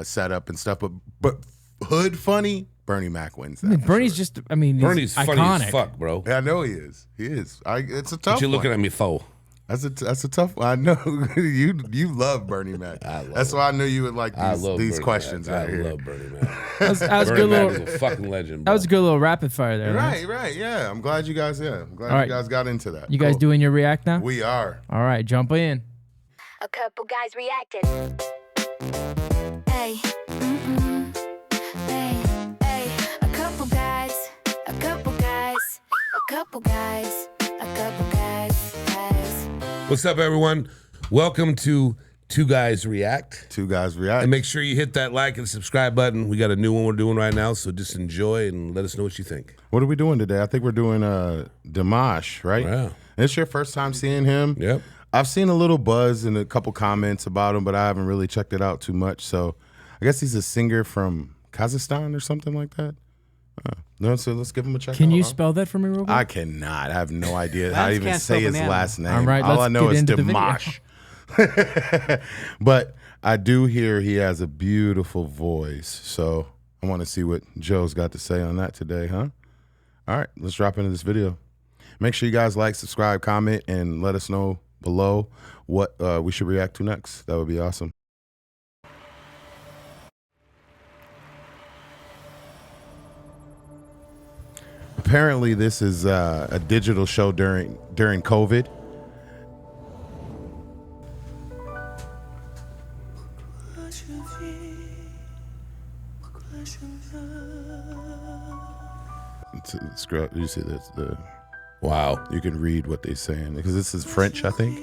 Speaker 1: setup and stuff, but hood funny, Bernie Mac wins that.
Speaker 4: I mean,
Speaker 1: for
Speaker 4: Bernie's
Speaker 1: sure.
Speaker 4: just, I mean, he's
Speaker 2: Bernie's
Speaker 4: iconic.
Speaker 2: funny as fuck, bro.
Speaker 1: Yeah, I know he is. He is. It's a tough
Speaker 2: What you
Speaker 1: one.
Speaker 2: looking at me for?
Speaker 1: That's a tough one. I know you love Bernie Mac. That's why I knew you would like
Speaker 2: I love
Speaker 1: these
Speaker 2: Bernie
Speaker 1: questions
Speaker 2: Mac.
Speaker 1: right
Speaker 2: I
Speaker 1: here.
Speaker 2: love Bernie Mac.
Speaker 4: That was a
Speaker 2: Bernie
Speaker 4: good
Speaker 2: Mac
Speaker 4: little.
Speaker 2: is a fucking legend.
Speaker 4: That
Speaker 2: Bro.
Speaker 4: was a good little rapid fire there. Lance.
Speaker 1: Right. Yeah, I'm glad you guys. Yeah, I'm glad
Speaker 4: All
Speaker 1: you
Speaker 4: right.
Speaker 1: guys got into that.
Speaker 4: You guys
Speaker 1: Cool.
Speaker 4: doing your react now?
Speaker 1: We are.
Speaker 4: All right, jump in.
Speaker 12: A couple guys reacted. Hey, hey, a couple guys, a couple guys, a couple guys, a couple guys.
Speaker 2: What's up, everyone? Welcome to Two Guys React.
Speaker 1: Two Guys React.
Speaker 2: And make sure you hit that like and subscribe button. We got a new one we're doing right now, so just enjoy and let us know what you think.
Speaker 1: What are we doing today? I think we're doing Dimash, right?
Speaker 2: Wow.
Speaker 1: It's your first time seeing him.
Speaker 2: Yep.
Speaker 1: I've seen a little buzz and a couple comments about him, but I haven't really checked it out too much. So I guess he's a singer from Kazakhstan or something like that. No, so let's give him a check.
Speaker 4: Can you spell that for me real quick?
Speaker 1: I cannot. I have no idea how to
Speaker 3: Lance
Speaker 1: even
Speaker 3: can't
Speaker 1: say
Speaker 3: spell
Speaker 1: his
Speaker 3: banana.
Speaker 1: last name.
Speaker 4: All right,
Speaker 1: All
Speaker 4: let's
Speaker 1: I know
Speaker 4: get
Speaker 1: is
Speaker 4: into the video.
Speaker 1: Dimash. But I do hear he has a beautiful voice. So I want to see what Joe's got to say on that today, huh? All right, let's drop into this video. Make sure you guys like, subscribe, comment, and let us know below what we should react to next. That would be awesome. Apparently, this is a digital show during COVID. Scroll. You see that's the
Speaker 2: Wow.
Speaker 1: You can read what they're saying because this is French, I think.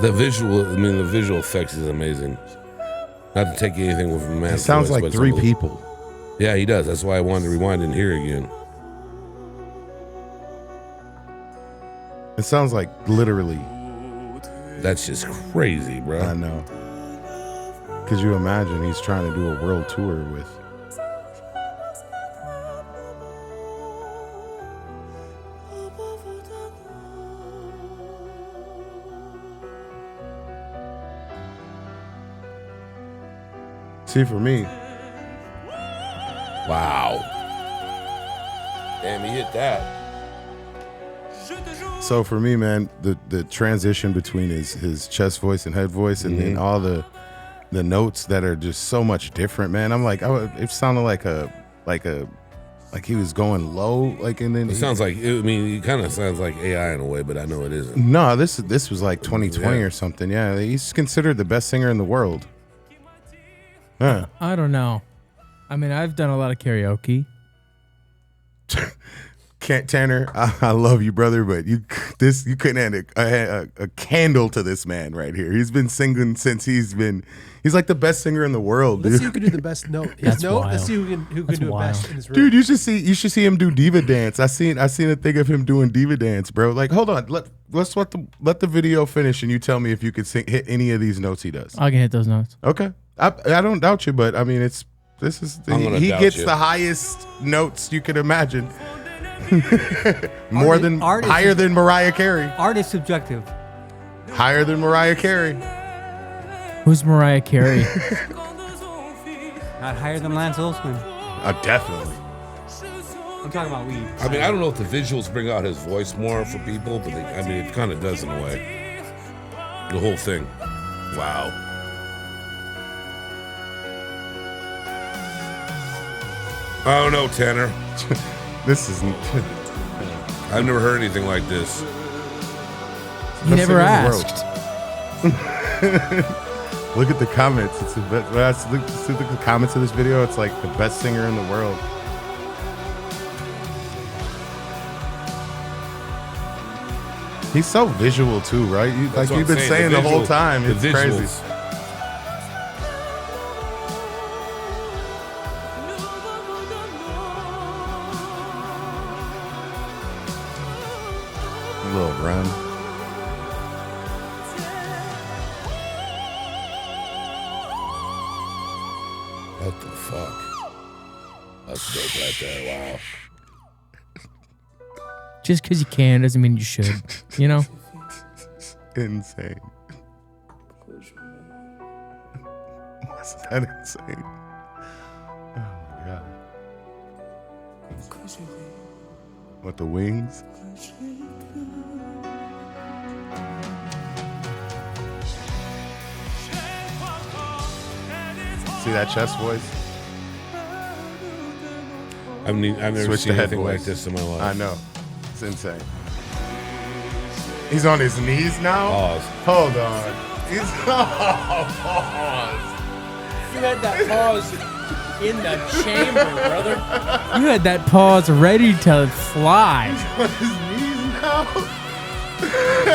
Speaker 2: The visual effects is amazing. Not to take anything from a man.
Speaker 1: It sounds
Speaker 2: voice,
Speaker 1: like
Speaker 2: but
Speaker 1: 3
Speaker 2: some of
Speaker 1: people.
Speaker 2: Yeah, he does. That's why I wanted to rewind and hear again.
Speaker 1: It sounds like literally.
Speaker 2: That's just crazy, bro.
Speaker 1: I know. Could you imagine he's trying to do a world tour with? See, for me,
Speaker 2: Wow. Damn, he hit that.
Speaker 1: so for me, man, the transition between his chest voice and head voice, and then all the notes that are just so much different, man. I'm like, it sounded like he was going low, like, and then
Speaker 2: It sounds like, it kind of sounds like AI in a way, but I know it isn't.
Speaker 1: No, this was like 2020
Speaker 2: Yeah.
Speaker 1: or something. Yeah, he's considered the best singer in the world. Huh.
Speaker 4: I don't know. I mean, I've done a lot of karaoke.
Speaker 1: Tanner, I love you, brother, but you couldn't add a candle to this man right here. He's been singing since he's like the best singer in the world,
Speaker 5: Let's
Speaker 1: dude.
Speaker 5: see who can do the best note. His
Speaker 4: That's
Speaker 5: note.
Speaker 4: wild.
Speaker 5: Let's see who can
Speaker 4: That's
Speaker 5: do it
Speaker 4: wild.
Speaker 5: best in his room.
Speaker 1: Dude, you should see him do diva dance. I seen a thing of him doing diva dance, bro. Like, hold on, let's let the video finish, and you tell me if you could hit any of these notes he does.
Speaker 4: I can hit those notes.
Speaker 1: Okay, I don't doubt you, but I mean,
Speaker 2: I'm gonna
Speaker 1: he
Speaker 2: doubt
Speaker 1: gets
Speaker 2: you.
Speaker 1: the highest notes you could imagine. Higher than Mariah Carey.
Speaker 3: Art is subjective.
Speaker 1: Higher than Mariah Carey.
Speaker 4: Who's Mariah Carey?
Speaker 3: Not higher than Lance Olson.
Speaker 1: Definitely.
Speaker 3: I'm talking about weed.
Speaker 2: I mean, I don't know if the visuals bring out his voice more for people, but it kind of does in a way. The whole thing. Wow. I don't know, Tanner.
Speaker 1: This is.
Speaker 2: I've never heard anything like this.
Speaker 4: You
Speaker 1: Best
Speaker 4: never
Speaker 1: singer in the
Speaker 4: asked.
Speaker 1: Look at the comments. It's the best. Look at the comments of this video. It's like the best singer in the world. He's so visual too, right?
Speaker 2: That's what
Speaker 1: You've
Speaker 2: I'm
Speaker 1: been saying the whole time.
Speaker 2: the
Speaker 1: It's
Speaker 2: visuals.
Speaker 1: crazy. A little run.
Speaker 2: What the fuck? That's dope right there. Wow.
Speaker 4: Just because you can doesn't mean you should. You know?
Speaker 1: Insane. Wasn't that insane? Oh my god. What, the wings? See that chest voice?
Speaker 2: I've never
Speaker 1: Switch
Speaker 2: seen
Speaker 1: the head
Speaker 2: anything like
Speaker 1: voice.
Speaker 2: this in my life.
Speaker 1: I know. It's insane. He's on his knees now?
Speaker 2: Pause.
Speaker 1: Hold on. He's pause.
Speaker 4: You had that pause. In the chamber, brother. You had that pause ready to fly.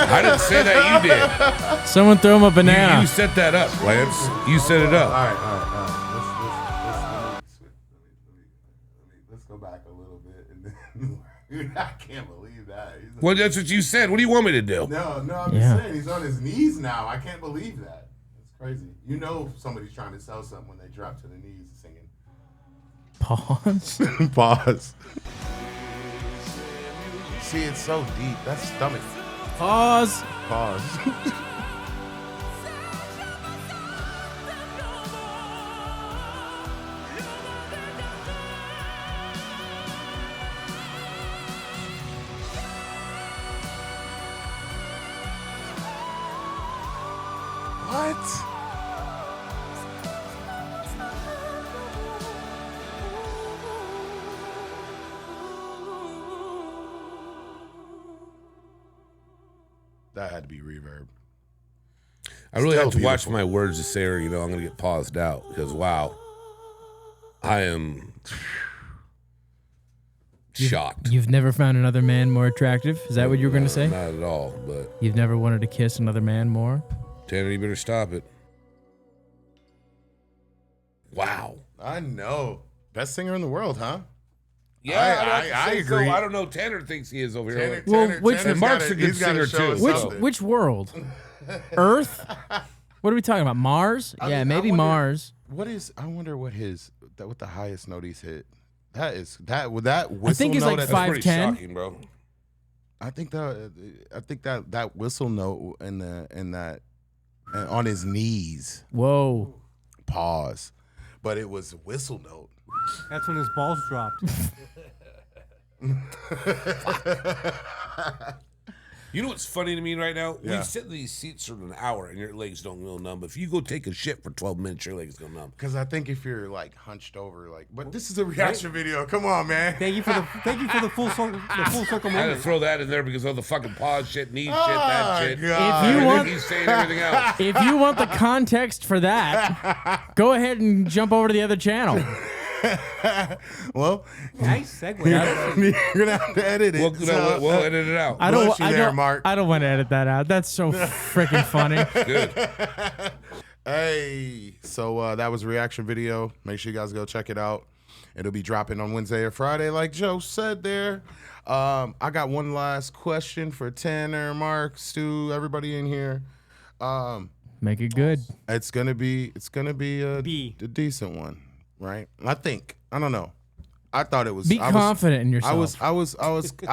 Speaker 2: I didn't say that. You did.
Speaker 4: Someone throw him a banana.
Speaker 2: You set that up, Lance. You set it up.
Speaker 1: All right. Let's go back a little bit. And then I can't believe that.
Speaker 2: Well, that's what you said. What do you want me to do?
Speaker 1: No, I'm just saying he's on his knees now. I can't believe that. It's crazy. You know somebody's trying to sell something when they drop to the knees singing.
Speaker 4: Pause.
Speaker 1: Pause. See, it's so deep. That's stomach.
Speaker 4: Pause.
Speaker 1: Pause. What? That had to be reverb.
Speaker 2: I really
Speaker 1: Still
Speaker 2: have to watch
Speaker 1: beautiful.
Speaker 2: my words to say, or I'm going to get paused out because wow, I am shocked.
Speaker 4: You've never found another man more attractive? Is that what you were going to say?
Speaker 2: Not at all, but
Speaker 4: You've never wanted to kiss another man more?
Speaker 2: Tanner, you better stop it. Wow.
Speaker 1: I know. Best singer in the world, huh?
Speaker 2: Yeah,
Speaker 1: I agree.
Speaker 2: So. I don't know. Tanner thinks he is over here.
Speaker 1: Tanner's
Speaker 2: Mark's
Speaker 1: gotta-
Speaker 2: a good
Speaker 1: he's gotta
Speaker 2: singer
Speaker 1: show
Speaker 2: too.
Speaker 1: us
Speaker 2: so.
Speaker 4: Which world? Earth? What are we talking about? Mars?
Speaker 1: I
Speaker 4: Yeah,
Speaker 1: mean,
Speaker 4: maybe
Speaker 1: I wonder-
Speaker 4: Mars.
Speaker 1: I wonder what the highest note he's hit. With that whistle
Speaker 4: I think he's
Speaker 1: note
Speaker 4: like
Speaker 1: at-
Speaker 2: That's pretty
Speaker 4: 5'10".
Speaker 2: shocking, bro.
Speaker 1: I think that whistle note on his knees.
Speaker 4: Whoa.
Speaker 1: Pause. But it was whistle note.
Speaker 3: That's when his balls dropped.
Speaker 2: You know what's funny to me right now?
Speaker 1: Yeah.
Speaker 2: We sit in these seats for an hour and your legs don't go numb. If you go take a shit for 12 minutes, your legs go numb.
Speaker 1: Because I think if you're like hunched over, but this is a reaction video. Come on, man.
Speaker 3: Thank you for the full circle
Speaker 2: I had to
Speaker 3: moment.
Speaker 2: throw that in there because of the fucking pause shit, knee shit, that shit.
Speaker 1: God.
Speaker 4: If you
Speaker 2: And
Speaker 4: want-
Speaker 2: he's saying everything else.
Speaker 4: If you want the context for that, go ahead and jump over to the other channel.
Speaker 1: Well,
Speaker 3: Nice segue.
Speaker 1: you're gonna have to edit it.
Speaker 2: We'll edit it out.
Speaker 4: I don't.
Speaker 1: Bless you
Speaker 4: I
Speaker 1: there,
Speaker 4: don't.
Speaker 1: Mark.
Speaker 4: I don't want to edit that out. That's so freaking funny.
Speaker 2: Good.
Speaker 1: Hey, so that was a reaction video. Make sure you guys go check it out. It'll be dropping on Wednesday or Friday, like Joe said there. I got one last question for Tanner, Mark, Stu, everybody in here.
Speaker 4: Make it good.
Speaker 1: It's gonna be a
Speaker 3: B.
Speaker 1: decent one, right? I don't know. I thought it was.
Speaker 4: Be confident in yourself.
Speaker 1: I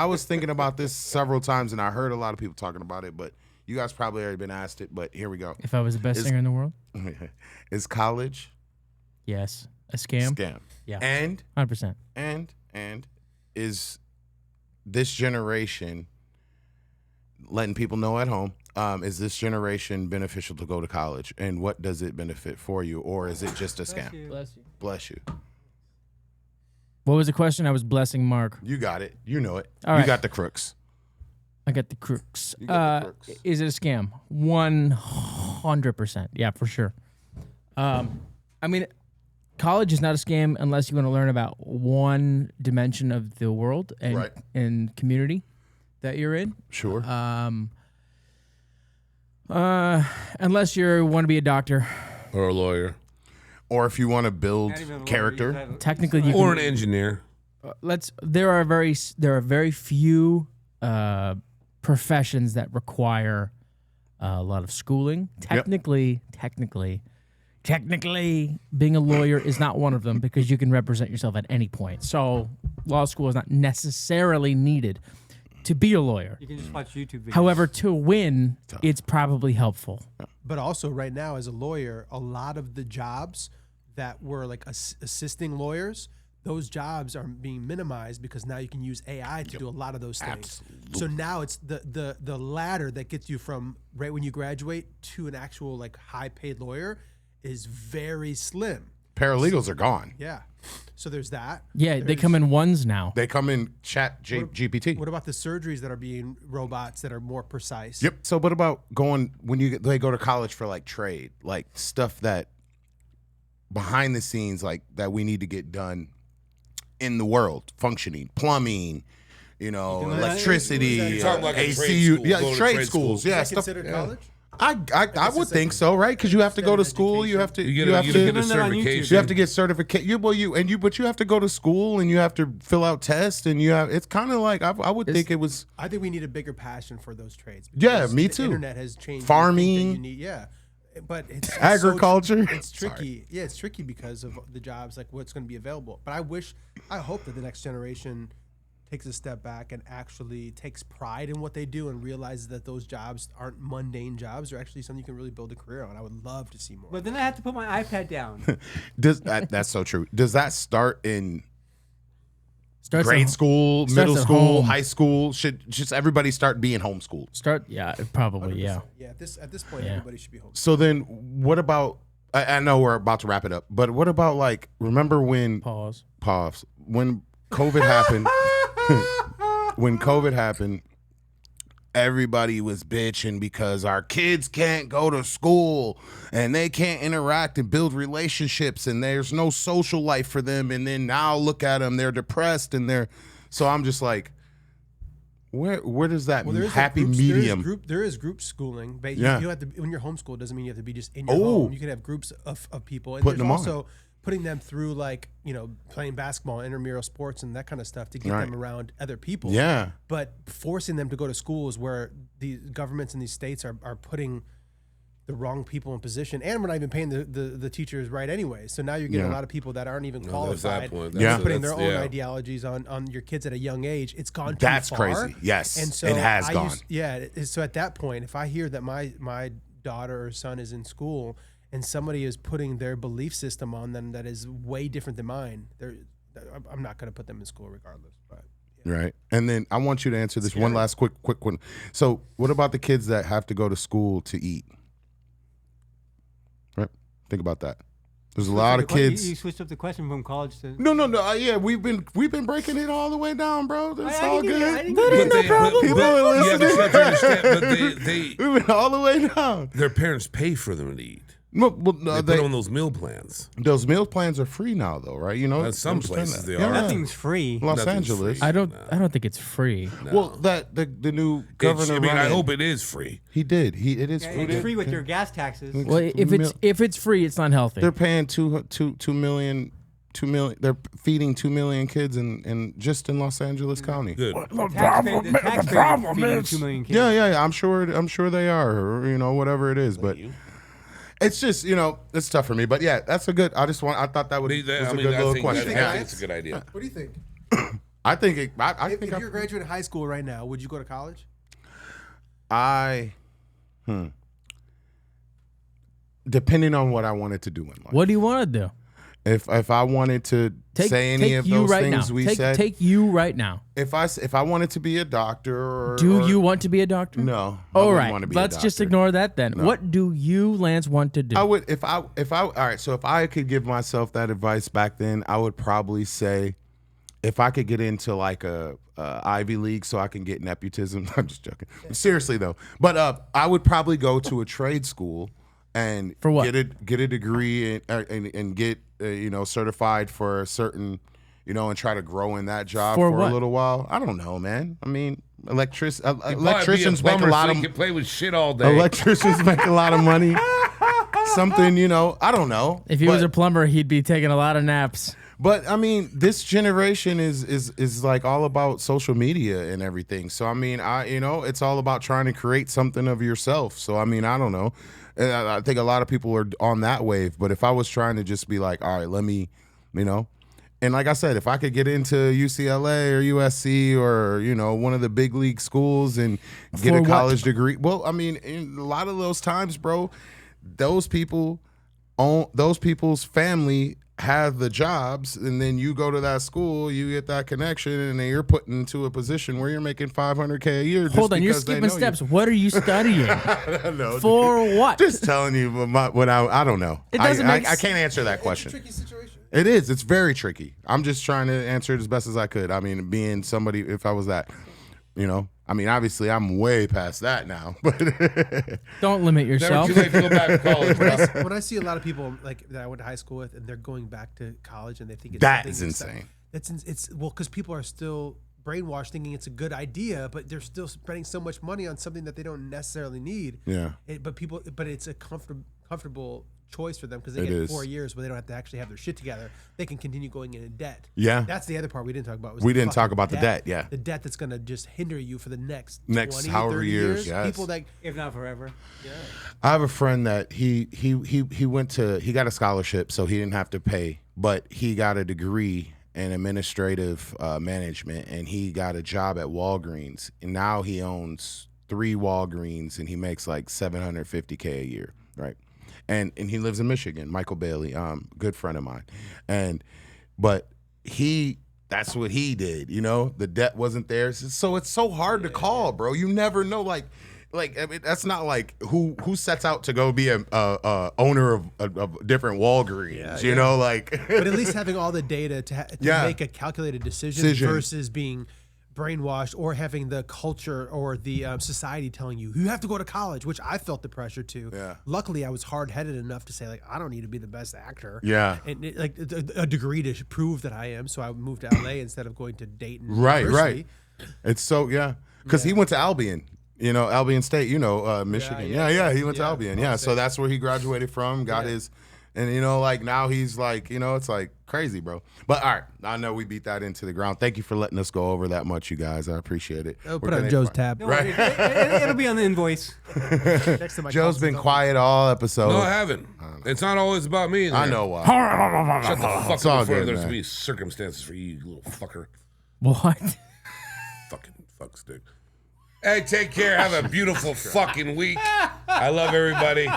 Speaker 1: was thinking about this several times, and I heard a lot of people talking about it. But you guys probably already been asked it. But here we go.
Speaker 4: If I was the best singer in the world,
Speaker 1: Is college
Speaker 4: yes, a scam.
Speaker 1: scam?
Speaker 4: Yeah,
Speaker 1: And
Speaker 4: 100%.
Speaker 1: and is this generation letting people know at home? Is this generation beneficial to go to college, and what does it benefit for you, or is it just a scam?
Speaker 4: Bless you.
Speaker 1: Bless you.
Speaker 4: What was the question? I was blessing Mark.
Speaker 1: You got it. You know it.
Speaker 4: All
Speaker 1: You
Speaker 4: right.
Speaker 1: got the crooks.
Speaker 4: I got the crooks.
Speaker 1: You got the crooks.
Speaker 4: Is it a scam? 100%. Yeah, for sure. I mean, college is not a scam unless you want to learn about one dimension of the world and
Speaker 1: Right.
Speaker 4: and community that you're in.
Speaker 1: Sure.
Speaker 4: Unless you want to be a doctor.
Speaker 2: Or a lawyer.
Speaker 1: Or if you want to build
Speaker 3: Not even a lawyer,
Speaker 1: character.
Speaker 3: you said-
Speaker 4: Technically, you
Speaker 2: Or
Speaker 4: can,
Speaker 2: an engineer.
Speaker 4: there are very few professions that require a lot of schooling. Technically, being a lawyer is not one of them because you can represent yourself at any point. So law school is not necessarily needed to be a lawyer.
Speaker 3: You can just watch YouTube videos.
Speaker 4: However, to win, it's probably helpful.
Speaker 5: But also, right now, as a lawyer, a lot of the jobs that were like assisting lawyers, those jobs are being minimized because now you can use AI to do a lot of those things. So now it's the ladder that gets you from right when you graduate to an actual like high paid lawyer is very slim.
Speaker 1: Paralegals are gone.
Speaker 5: Yeah. So there's that.
Speaker 4: Yeah, they come in ones now.
Speaker 1: They come in chat GPT.
Speaker 5: What about the surgeries that are being robots that are more precise?
Speaker 1: Yep. So what about going when they go to college for like trade, like stuff that behind the scenes like that we need to get done in the world, functioning, plumbing, electricity,
Speaker 2: You're talking like a
Speaker 1: ACU,
Speaker 2: trade school,
Speaker 1: yeah,
Speaker 2: going to
Speaker 1: trade
Speaker 2: trade
Speaker 1: schools,
Speaker 2: school.
Speaker 1: yeah,
Speaker 5: Is that
Speaker 1: stuff.
Speaker 5: considered college?
Speaker 1: I would think so, right? Because you have to go to school, you have to
Speaker 2: You
Speaker 1: have
Speaker 2: get
Speaker 1: to
Speaker 2: a certification.
Speaker 1: you have to get certification. But you have to go to school and you have to fill out tests and it's kind of like I would think it was.
Speaker 5: I think we need a bigger passion for those trades.
Speaker 1: Yeah,
Speaker 5: because
Speaker 1: me
Speaker 5: the
Speaker 1: too.
Speaker 5: Internet has changed
Speaker 1: Farming.
Speaker 5: You need, yeah, but it's
Speaker 1: Agriculture.
Speaker 5: it's tricky. Yeah, it's tricky because of the jobs, like what's going to be available. But I hope that the next generation takes a step back and actually takes pride in what they do and realizes that those jobs aren't mundane jobs. They're actually something you can really build a career on. I would love to see more.
Speaker 3: But then I have to put my iPad down.
Speaker 1: That's so true. Does that start in
Speaker 4: Starts
Speaker 1: grade
Speaker 4: at-
Speaker 1: school,
Speaker 4: starts
Speaker 1: middle
Speaker 4: at
Speaker 1: school,
Speaker 4: home.
Speaker 1: high school? Should just everybody start being homeschooled?
Speaker 4: Yeah, probably, yeah.
Speaker 5: Yeah, at this point,
Speaker 4: Yeah.
Speaker 5: everybody should be home.
Speaker 1: So then, what about? I know we're about to wrap it up, but what about like? Remember when?
Speaker 4: Pause.
Speaker 1: When COVID happened. When COVID happened, everybody was bitching because our kids can't go to school and they can't interact and build relationships and there's no social life for them. And then now look at them, they're depressed and so I'm just like, where does that
Speaker 5: Well,
Speaker 1: happy medium?
Speaker 5: There is group schooling, but
Speaker 1: Yeah.
Speaker 5: you have to, when you're homeschooled, doesn't mean you have to be just in your
Speaker 1: Oh.
Speaker 5: home. You can have groups of people, and
Speaker 1: Putting
Speaker 5: there's
Speaker 1: them on.
Speaker 5: also putting them through like playing basketball, intramural sports, and that kind of stuff to get
Speaker 1: Right.
Speaker 5: them around other people.
Speaker 1: Yeah.
Speaker 5: But forcing them to go to school is where the governments in these states are putting the wrong people in position, and we're not even paying the teachers right anyway. So now you're getting
Speaker 1: Yeah.
Speaker 5: a lot of people that aren't even
Speaker 2: No, there's that
Speaker 5: qualified.
Speaker 2: point.
Speaker 5: They're
Speaker 1: Yeah.
Speaker 5: putting their
Speaker 2: That's-
Speaker 5: own
Speaker 2: yeah.
Speaker 5: ideologies on your kids at a young age. It's gone too
Speaker 1: That's
Speaker 5: far.
Speaker 1: crazy. Yes,
Speaker 5: and so
Speaker 1: it has
Speaker 5: I
Speaker 1: gone.
Speaker 5: So at that point, if I hear that my daughter or son is in school and somebody is putting their belief system on them that is way different than mine, I'm not going to put them in school regardless. But
Speaker 1: Right. And then I want you to answer this one last quick one. So what about the kids that have to go to school to eat? Right. Think about that. There's a lot of kids.
Speaker 3: You switched up the question from college to.
Speaker 1: No. Yeah, we've been breaking it all the way down, bro. That's
Speaker 3: I
Speaker 1: all
Speaker 3: didn't
Speaker 1: good.
Speaker 3: get- I didn't
Speaker 2: But
Speaker 3: get-
Speaker 2: they-
Speaker 1: People
Speaker 2: but-
Speaker 1: are
Speaker 2: yeah,
Speaker 1: listening.
Speaker 2: but you have to understand, but they
Speaker 1: We've been all the way down.
Speaker 2: their parents pay for them to eat.
Speaker 1: No,
Speaker 2: They put on those meal plans.
Speaker 1: those meal plans are free now, though, right? You know,
Speaker 2: At some
Speaker 1: understand
Speaker 2: places
Speaker 1: that.
Speaker 2: they
Speaker 1: Yeah.
Speaker 2: are.
Speaker 3: Nothing's free.
Speaker 1: Los
Speaker 2: Nothing's
Speaker 1: Angeles.
Speaker 2: free.
Speaker 4: I don't think it's free.
Speaker 1: Well, the new governor.
Speaker 2: I mean, I
Speaker 1: running-
Speaker 2: hope it is free.
Speaker 1: he did. It is
Speaker 3: Yeah,
Speaker 1: free.
Speaker 3: it's free with your gas taxes.
Speaker 4: Well, if it's free, it's not healthy.
Speaker 1: They're paying 2 million. They're feeding 2 million kids in just in Los Angeles County.
Speaker 2: Good.
Speaker 3: The taxpayer feeding 2 million kids.
Speaker 1: Yeah. I'm sure they are, or, whatever it is. But it's just, it's tough for me. But yeah, that's a good. I thought that was a good little question.
Speaker 2: I think it's a good idea.
Speaker 5: what do you think?
Speaker 1: I think it. I
Speaker 5: If
Speaker 1: think
Speaker 5: you're graduating high school right now, would you go to college?
Speaker 1: Depending on what I wanted to do in life.
Speaker 4: What do you want to do?
Speaker 1: If I wanted to say any of
Speaker 4: you
Speaker 1: those
Speaker 4: right
Speaker 1: things
Speaker 4: now.
Speaker 1: we
Speaker 4: take,
Speaker 1: said,
Speaker 4: Take you right now.
Speaker 1: if I wanted to be a doctor, or
Speaker 4: Do you want to be a doctor?
Speaker 1: No. I
Speaker 4: All
Speaker 1: wouldn't
Speaker 4: right.
Speaker 1: want to be a
Speaker 4: Let's just
Speaker 1: doctor.
Speaker 4: ignore that then. What do you, Lance, want to do?
Speaker 1: I would if I all right. So if I could give myself that advice back then, I would probably say, if I could get into like a Ivy League, so I can get nepotism. I'm just joking. Seriously though, but I would probably go to a trade school and
Speaker 4: For what?
Speaker 1: get a degree and get certified for a certain, and try to grow in that job
Speaker 4: For
Speaker 1: for
Speaker 4: what?
Speaker 1: a little while. I don't know, man. I mean, electricians
Speaker 2: Electricians
Speaker 1: make a lot of
Speaker 2: You can play with shit all day.
Speaker 1: electricians make a lot of money. Something, I don't know.
Speaker 4: If he was a plumber, he'd be taking a lot of naps.
Speaker 1: But I mean, this generation is like all about social media and everything. So I mean, it's all about trying to create something of yourself. So I mean, I don't know. And I think a lot of people are on that wave. But if I was trying to just be like, all right, let me, and like I said, if I could get into UCLA or USC or one of the big league schools and get
Speaker 4: For
Speaker 1: a
Speaker 4: what?
Speaker 1: college degree, well, I mean, in a lot of those times, bro, those people's family have the jobs, and then you go to that school, you get that connection, and then you're put into a position where you're making $500K a year. Just
Speaker 4: Hold on, you're
Speaker 1: because they
Speaker 4: skipping
Speaker 1: know
Speaker 4: steps. What are you studying?
Speaker 1: No,
Speaker 4: For what?
Speaker 1: Just telling you what I don't know.
Speaker 4: It doesn't make
Speaker 1: I can't answer that question.
Speaker 5: It's a tricky situation.
Speaker 1: It is. It's very tricky. I'm just trying to answer it as best as I could. I mean, being somebody, if I was that, I I mean, obviously, I'm way past that now, but
Speaker 4: Don't limit yourself.
Speaker 2: Never too late to go back to college, bro.
Speaker 5: When I see a lot of people like that I went to high school with, and they're going back to college, and they think it's
Speaker 1: that
Speaker 5: something
Speaker 1: is
Speaker 5: that's-
Speaker 1: insane.
Speaker 5: It's well, because people are still brainwashed, thinking it's a good idea, but they're still spending so much money on something that they don't necessarily need.
Speaker 1: Yeah.
Speaker 5: But it's a comfortable choice for them because they
Speaker 1: It
Speaker 5: get
Speaker 1: is.
Speaker 5: 4 years where they don't have to actually have their shit together. They can continue going into debt.
Speaker 1: Yeah.
Speaker 5: That's the other part we didn't talk about. Was
Speaker 1: We
Speaker 5: the
Speaker 1: didn't talk
Speaker 5: fucking
Speaker 1: about the debt, yeah.
Speaker 5: The debt that's going to just hinder you for the next
Speaker 1: Next
Speaker 5: 20,
Speaker 1: however
Speaker 5: 30
Speaker 1: years, yes.
Speaker 5: People that
Speaker 3: if not forever.
Speaker 1: I have a friend that he got a scholarship, so he didn't have to pay, but he got a degree in administrative management, and he got a job at Walgreens, and now he owns 3 Walgreens, and he makes like $750K a year, right? And he lives in Michigan. Michael Bailey, good friend of mine, but that's what he did. You know, the debt wasn't there, so it's so hard to call, bro. You never know, like I mean, that's not like who sets out to go be a owner of different Walgreens. You know, like.
Speaker 5: But at least having all the data to make a calculated decision versus being brainwashed or having the culture or the society telling you have to go to college, which I felt the pressure to.
Speaker 1: Yeah.
Speaker 5: Luckily, I was hard-headed enough to say, like, I don't need to be the best actor.
Speaker 1: Yeah.
Speaker 5: And a degree to prove that I am. So I moved to LA instead of going to Dayton.
Speaker 1: Right.
Speaker 5: University.
Speaker 1: It's so because he went to Albion. You know, Albion State, Michigan. Yeah, he went to Albion. Yeah, so that's where he graduated from, got his, and, like, now he's like, it's like crazy, bro. But, all right, I know we beat that into the ground. Thank you for letting us go over that much, you guys. I appreciate it.
Speaker 5: Oh, put on Joe's tab.
Speaker 3: Don't worry, it'll be on the invoice.
Speaker 5: Next to my
Speaker 1: Joe's been quiet all episode.
Speaker 2: No, I haven't. It's not always about me.
Speaker 1: I know why.
Speaker 2: Shut the fuck
Speaker 1: It's all
Speaker 2: up before
Speaker 1: good,
Speaker 2: there's
Speaker 1: man.
Speaker 2: to be circumstances for you little fucker.
Speaker 4: What?
Speaker 2: Fucking fuck stick. Hey, take care. Have a beautiful fucking week. I love everybody.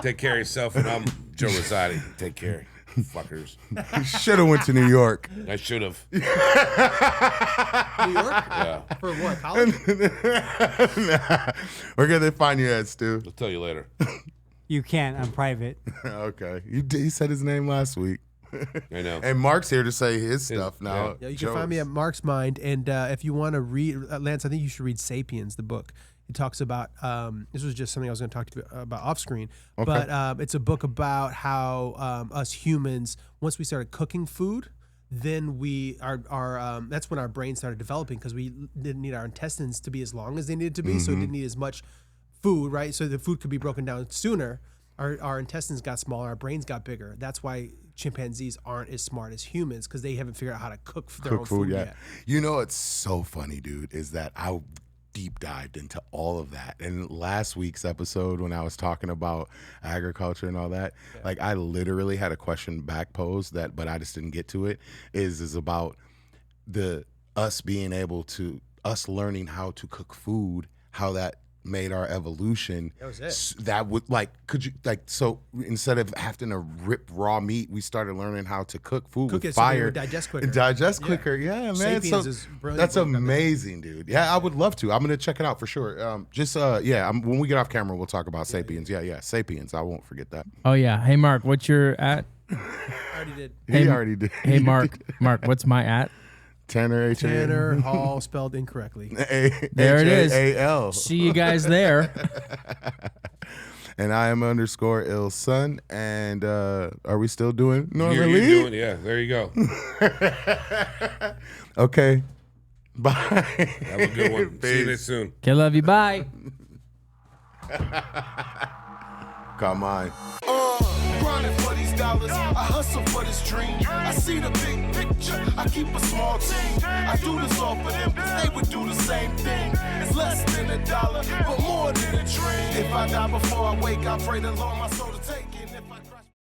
Speaker 2: Take care of yourself. And I'm Joe Rosati. Take care, fuckers.
Speaker 1: You should have went to New York.
Speaker 2: I should have.
Speaker 5: New York?
Speaker 2: Yeah.
Speaker 5: For what, college?
Speaker 1: Where can they find you at, Stu?
Speaker 2: I'll tell you later.
Speaker 3: You can't. I'm private.
Speaker 1: Okay. He said his name last week.
Speaker 2: I know.
Speaker 1: And Mark's here to say his stuff now.
Speaker 5: Yeah, you can find me at Mark's Mind. And if you want to read, Lance, I think you should read Sapiens, the book. It talks about, this was just something I was going to talk to you about off screen, but it's a book about how us humans, once we started cooking food, then that's when our brain started developing because we didn't need our intestines to be as long as they needed to be. So it didn't need as much food, right? So the food could be broken down sooner. Our intestines got smaller, our brains got bigger. That's why chimpanzees aren't as smart as humans because they haven't figured out how to cook their own food yet.
Speaker 1: You know, it's so funny, dude, is that I deep dived into all of that. And last week's episode, when I was talking about agriculture and all that, like I literally had a question back posed but I just didn't get to it, is about us learning how to cook food, how that made our evolution.
Speaker 5: That was it.
Speaker 1: That would so instead of having to rip raw meat, we started learning how to cook food with
Speaker 5: it so they
Speaker 1: fire.
Speaker 5: would digest quicker.
Speaker 1: Quicker. Yeah, man.
Speaker 5: Sapiens is brilliant.
Speaker 1: That's amazing, dude. Yeah, I would love to. I'm gonna check it out for sure. When we get off camera, we'll talk about Sapiens. Yeah, Sapiens. I won't forget that.
Speaker 4: Oh yeah. Hey Mark, what's your at?
Speaker 5: I already did.
Speaker 1: He already did.
Speaker 4: Hey Mark, what's my at?
Speaker 1: Tanner
Speaker 5: Tanner Hall spelled incorrectly.
Speaker 4: There it is.
Speaker 1: H-A-L.
Speaker 4: See you guys there.
Speaker 1: And I am _IllSun. And are we still doing normally?
Speaker 2: You're doing, yeah. There you go.
Speaker 1: Okay. Bye.
Speaker 2: Have a good one. See you next soon.
Speaker 4: Okay, love you. Bye.
Speaker 1: Come on.
Speaker 6: Grinding for these dollars, I hustle for this dream. I see the big picture, I keep a small team. I do this all for them, cause they would do the same thing. It's less than $1, but more than a dream. If I die before I wake, I pray the Lord my soul to take it. If I cry